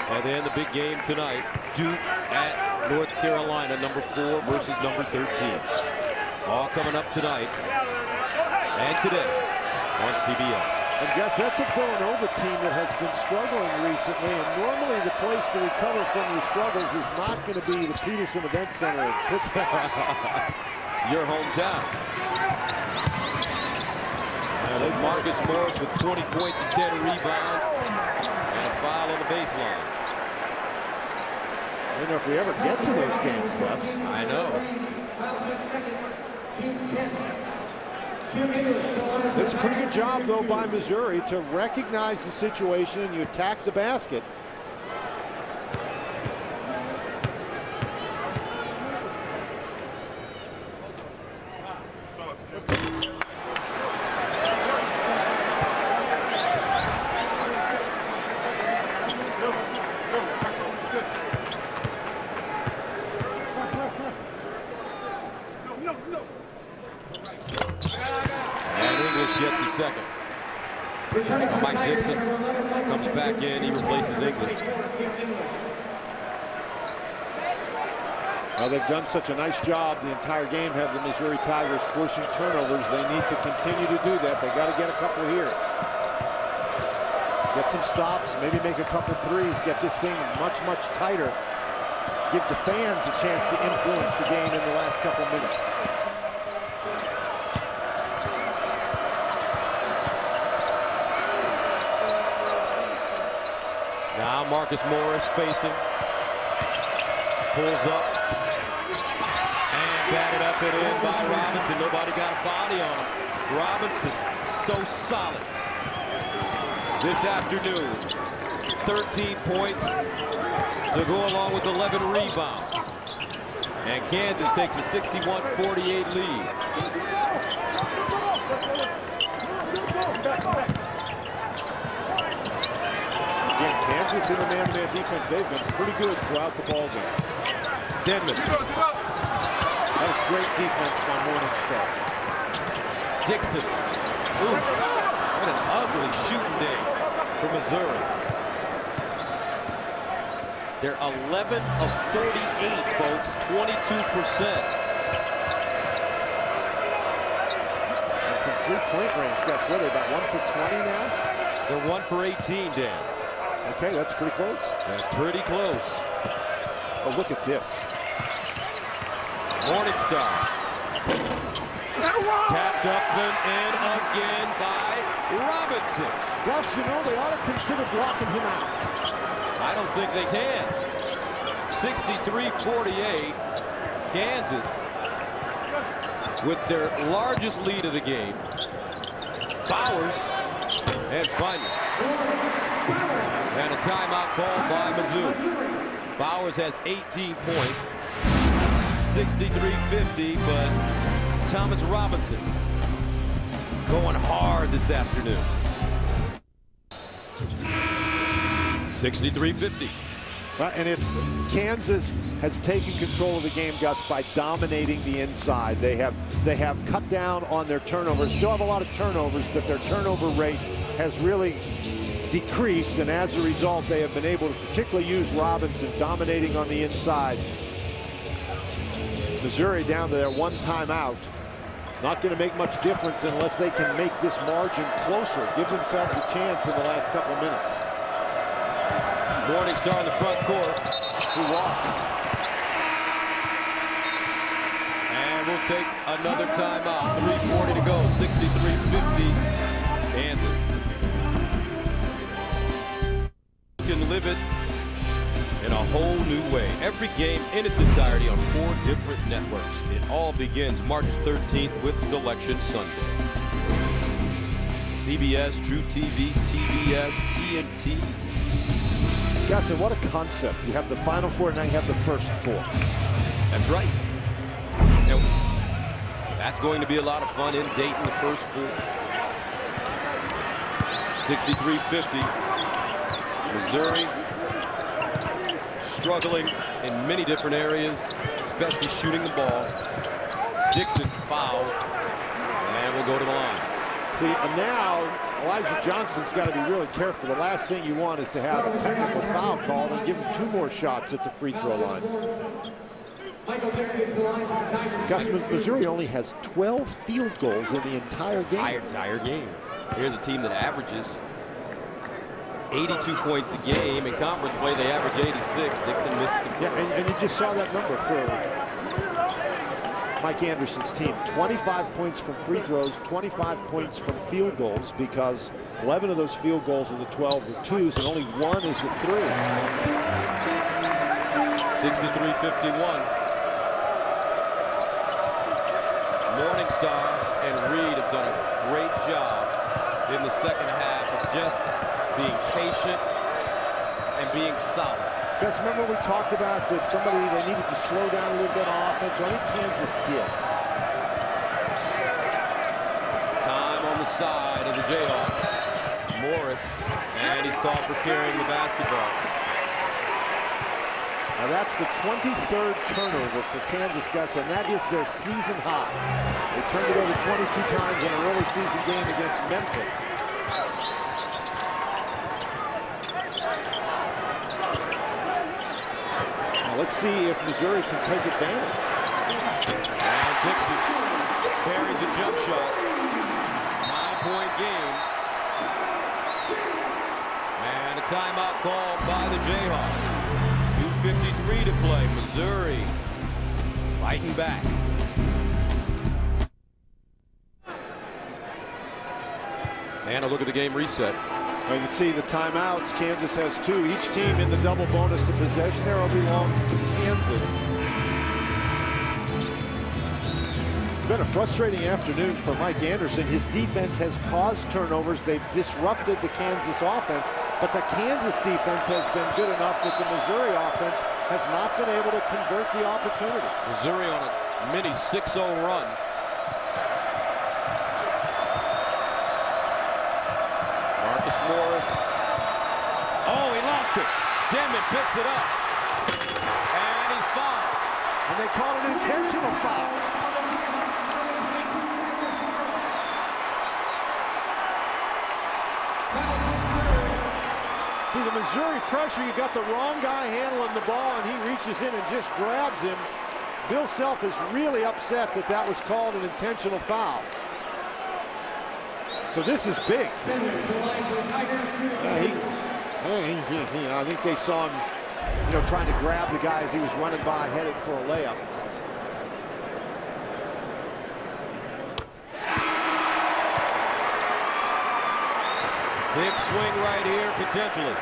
And then the big game tonight, Duke at North Carolina, number 4 versus number 13. All coming up tonight and today on CBS. And Gus, that's a Villanova team that has been struggling recently, and normally the place to recover from your struggles is not going to be the Peterson Event Center in Pittsburgh. Your hometown. And Marcus Morris with 20 points and 10 rebounds. And a foul on the baseline. I don't know if we ever get to those games, Gus. I know. It's a pretty good job, though, by Missouri to recognize the situation and you attack the basket. Gets his second. Mike Dixon comes back in. He replaces English. Well, they've done such a nice job the entire game, have the Missouri Tigers forcing turnovers. They need to continue to do that. They got to get a couple here. Get some stops, maybe make a couple threes, get this thing much, much tighter. Give the fans a chance to influence the game in the last couple minutes. Now Marcus Morris facing. Pulls up. And batted up and in by Robinson. Nobody got a body on him. Robinson, so solid this afternoon. 13 points to go along with 11 rebounds. And Kansas takes a 61-48 lead. Again, Kansas in the man-to-man defense, they've been pretty good throughout the ballgame. Denman. That was great defense by Morningstar. Dixon. Ooh, what an ugly shooting day for Missouri. They're 11 of 48, folks, 22%. And from three-point range, guess what? They're about 1 for 20 now? They're 1 for 18, Dan. Okay, that's pretty close. That's pretty close. Oh, look at this. Morningstar. Tapped up and in again by Robinson. Gus, you know, they ought to consider blocking him out. I don't think they can. 63-48. Kansas with their largest lead of the game. Bowers and finally. And a timeout called by Mizzou. Bowers has 18 points. 63-50, but Thomas Robinson going hard this afternoon. 63-50. And it's Kansas has taken control of the game, Gus, by dominating the inside. They have cut down on their turnovers. Still have a lot of turnovers, but their turnover rate has really decreased, and as a result, they have been able to particularly use Robinson dominating on the inside. Missouri down to their one timeout. Not going to make much difference unless they can make this margin closer, give themselves a chance in the last couple of minutes. Morningstar in the front court. He walked. And we'll take another timeout. 3:40 to go. 63-50. Kansas. You can live it in a whole new way. Every game in its entirety on 4 different networks. It all begins March 13th with Selection Sunday. CBS, True TV, TBS, TNT. Gus, and what a concept. You have the Final Four, now you have the first 4. That's right. Now, that's going to be a lot of fun in Dayton, the first 4. 63-50. Missouri struggling in many different areas, especially shooting the ball. Dixon foul, and we'll go to the line. See, and now Elijah Johnson's got to be really careful. The last thing you want is to have a technical foul called and give him 2 more shots at the free throw line. Gus, Missouri only has 12 field goals in the entire game. Entire game. Here's a team that averages 82 points a game. In conference play, they average 86. Dixon misses the Yeah, and you just saw that number for Mike Anderson's team. 25 points from free throws, 25 points from field goals, because 11 of those field goals of the 12 were 2s, and only 1 is the 3. 63-51. Morningstar and Reed have done a great job in the second half of just being patient and being solid. Guys, remember we talked about that they needed to slow down a little bit on offense? Well, I think Kansas did. Time on the side of the Jayhawks. Morris, and he's called for carrying the basketball. Now that's the 23rd turnover for Kansas, Gus, and that is their season high. They turned it over 22 times in an early season game against Memphis. Let's see if Missouri can take advantage. And Dixon carries a jump shot. 9-point game. And a timeout called by the Jayhawks. 2:53 to play. Missouri fighting back. And a look at the game reset. Well, you can see the timeouts. Kansas has 2. Each team in the double bonus of possession arrow belongs to Kansas. It's been a frustrating afternoon for Mike Anderson. His defense has caused turnovers. They've disrupted the Kansas offense. But the Kansas defense has been good enough that the Missouri offense has not been able to convert the opportunity. Missouri on a mini 6-0 run. Marcus Morris. Oh, he lost it. Denman picks it up. And he's fouled. And they called an intentional foul. See, the Missouri pressure, you got the wrong guy handling the ball, and he reaches in and just grabs him. Bill Self is really upset that that was called an intentional foul. So this is big. I think they saw him, trying to grab the guy as he was running by, headed for a layup. Big swing right here, potentially.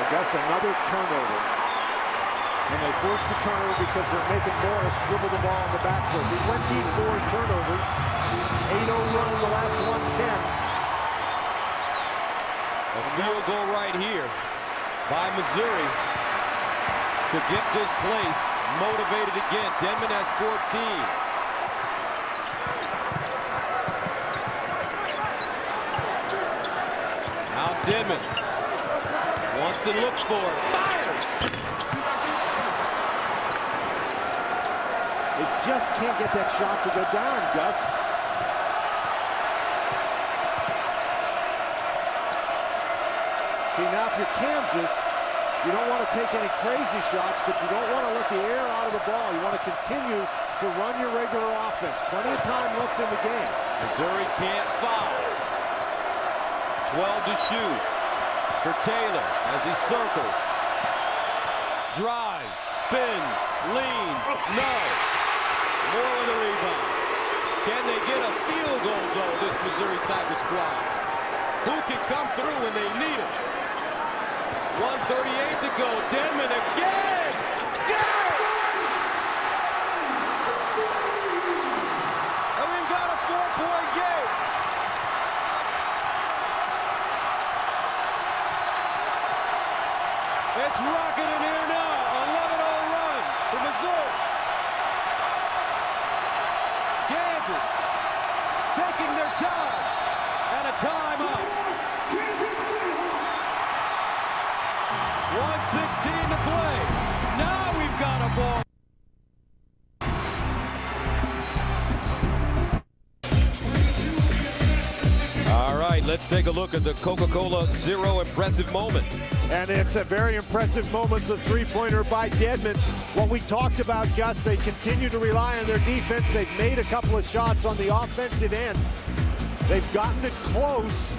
That's another turnover. And they forced the turnover because they're making Morris dribble the ball in the backcourt. He went deep, 4 turnovers. 8-0 run, the last 110. A field goal right here by Missouri to get this place motivated again. Denman has 14. Now Denman wants to look for it. Fire! They just can't get that shot to go down, Gus. See, now if you're Kansas, you don't want to take any crazy shots, but you don't want to let the air out of the ball. You want to continue to run your regular offense. Plenty of time left in the game. Missouri can't foul. 12 to shoot for Taylor as he circles. Drives, spins, leans, no. More with a rebound. Can they get a field goal, though, this Missouri Tiger squad? Who can come through when they need it? 1:38 to go. Denman again. Go! And we've got a 4-point game. It's rocketing here now. 11-0 run for Missouri. Kansas taking their time and a timeout. 1:16 to play. Now we've got a ball. All right, let's take a look at the Coca-Cola Zero impressive moment. And it's a very impressive moment, the three-pointer by Denman. What we talked about, Gus, they continue to rely on their defense. They've made a couple of shots on the offensive end. They've gotten it close.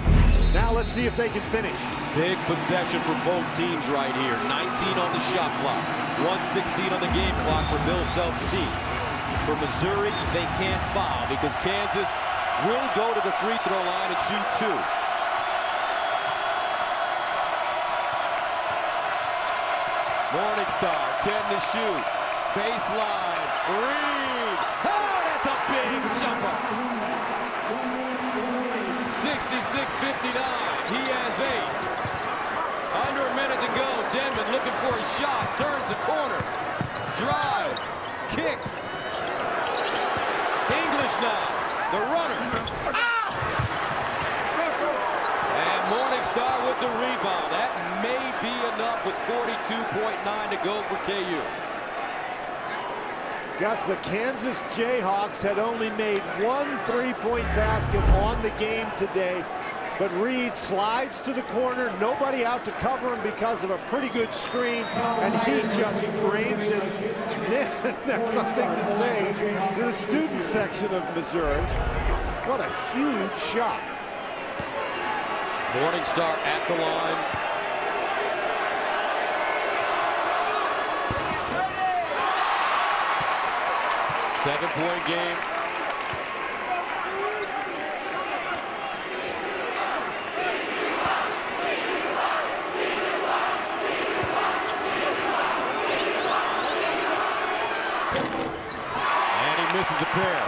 Now let's see if they can finish. Big possession for both teams right here. 19 on the shot clock. 1:16 on the game clock for Bill Self's team. For Missouri, they can't foul because Kansas will go to the free throw line and shoot 2. Morningstar, 10 to shoot. Baseline, Reed. Oh, that's a big jumper. 66-59, he has 8. Under a minute to go, Denman looking for a shot, turns the corner, drives, kicks. English now, the runner. And Morningstar with the rebound. That may be enough with 42.9 to go for KU. Gus, the Kansas Jayhawks had only made 1 three-point basket on the game today, but Reed slides to the corner, nobody out to cover him because of a pretty good screen, and he just drains it. That's something to say to the student section of Missouri. What a huge shot. Morningstar at the line. Seven-point game. misses a pair.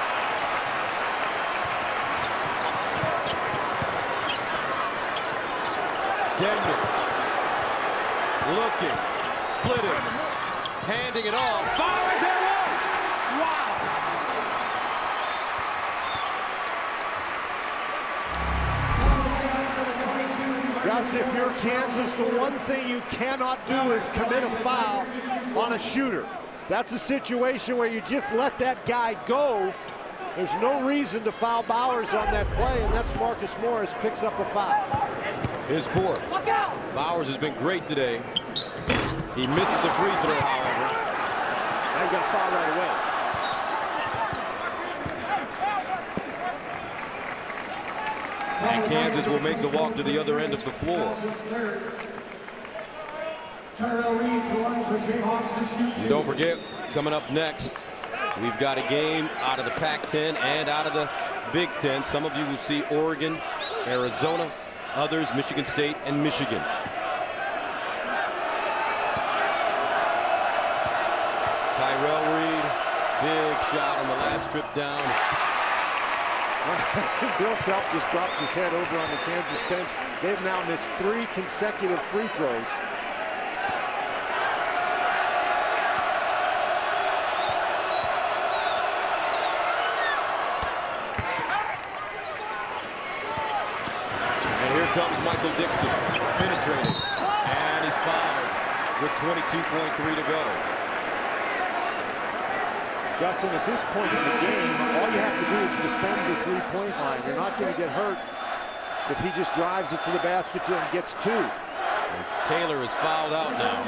Denman looking, splitting, handing it off, fires it one. Wow! Gus, if you're Kansas, the one thing you cannot do is commit a foul on a shooter. That's a situation where you just let that guy go. There's no reason to foul Bowers on that play, and that's Marcus Morris picks up a foul. His fourth. Bowers has been great today. He misses the free throw, however. Now you got to foul right away. And Kansas will make the walk to the other end of the floor. And don't forget, coming up next, we've got a game out of the Pac-10 and out of the Big Ten. Some of you will see Oregon, Arizona, others Michigan State and Michigan. Tyrell Reed, big shot on the last trip down. Bill Self just drops his head over on the Kansas bench. They've now missed 3 consecutive free throws. And here comes Michael Dixon, penetrating, and he's fouled with 22.3 to go. Gus, and at this point in the game, all you have to do is defend the three-point line. You're not going to get hurt if he just drives it to the basket and gets 2. And Taylor is fouled out now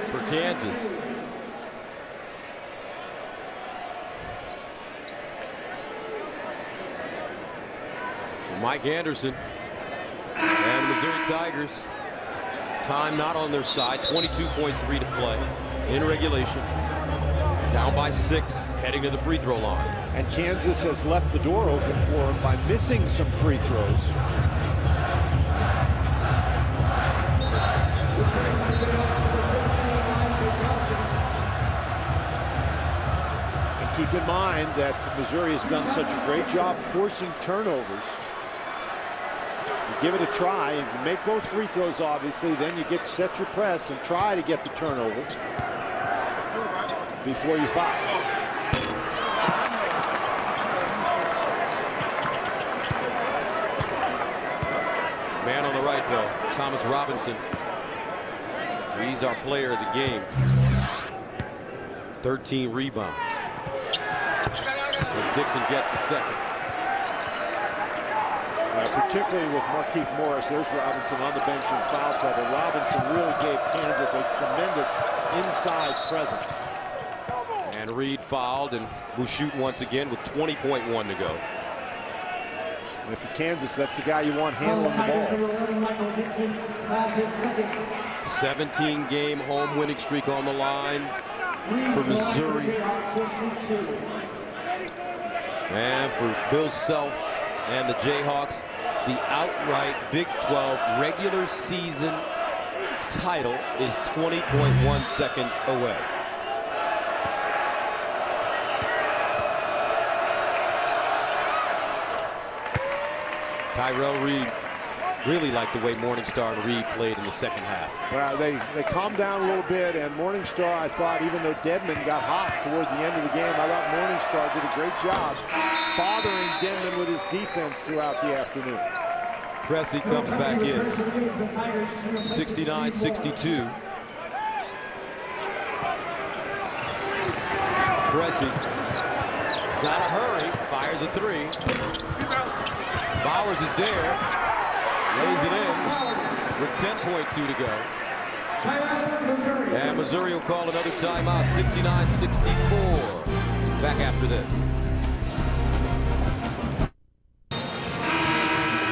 for Kansas. So Mike Anderson and Missouri Tigers, time not on their side, 22.3 to play in regulation. Down by 6, heading to the free throw line. And Kansas has left the door open for him by missing some free throws. And keep in mind that Missouri has done such a great job forcing turnovers. You give it a try and make both free throws, obviously, then you set your press and try to get the turnover before you foul. Man on the right, though, Thomas Robinson. He's our player of the game. 13 rebounds. As Dixon gets a second. Particularly with Markieff Morris, there's Robinson on the bench in foul trouble. Robinson really gave Kansas a tremendous inside presence. And Reed fouled and will shoot once again with 20.1 to go. And if you're Kansas, that's the guy you want handling the ball. 17-game home winning streak on the line for Missouri. And for Bill Self and the Jayhawks, the outright Big 12 regular season title is 20.1 seconds away. Tyrell Reed really liked the way Morningstar and Reed played in the second half. Well, they calmed down a little bit, and Morningstar, I thought, even though Dedman got hot toward the end of the game, I thought Morningstar did a great job bothering Dedman with his defense throughout the afternoon. Pressey comes back in. 69-62. Pressey has got to hurry. Fires a 3. Bowers is there. Lays it in with 10.2 to go. And Missouri will call another timeout. 69-64. Back after this.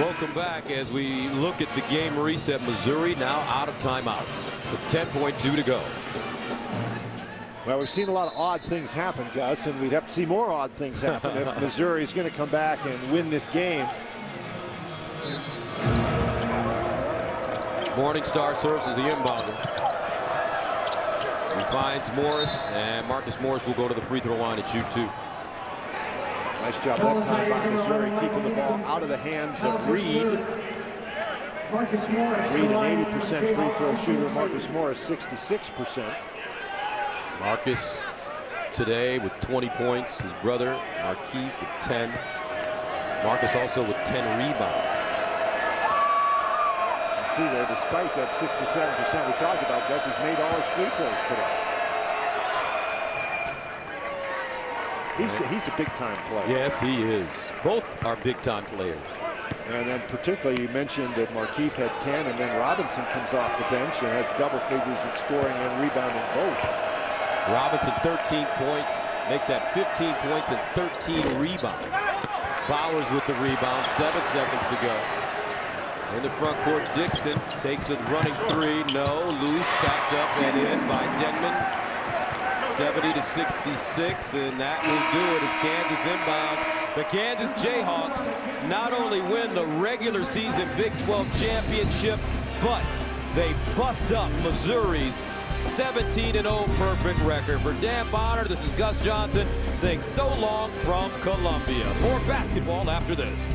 Welcome back as we look at the game reset. Missouri now out of timeouts with 10.2 to go. Well, we've seen a lot of odd things happen, Gus, and we'd have to see more odd things happen if Missouri is going to come back and win this game. Morningstar serves as the inbounder. He finds Morris, and Marcus Morris will go to the free throw line and shoot 2. Nice job that time by Missouri, keeping the ball out of the hands of Reed. Reed, an 80% free throw shooter. Marcus Morris, 66%. Marcus today with 20 points. His brother, Markeith, with 10. Marcus also with 10 rebounds. You see there, despite that 67% we talked about, Gus has made all his free throws today. He's a big-time player. Yes, he is. Both are big-time players. And then particularly you mentioned that Markeith had 10, and then Robinson comes off the bench and has double figures of scoring and rebounding both. Robinson 13 points, make that 15 points and 13 rebounds. Bowers with the rebound, 7 seconds to go. In the front court, Dixon takes a running 3, no, loose, tapped up and in by Denman. 70-66, and that will do it as Kansas inbounds. The Kansas Jayhawks not only win the regular season Big 12 championship, but they bust up Missouri's 17-0 perfect record. For Dan Bonner, this is Gus Johnson saying so long from Columbia. More basketball after this.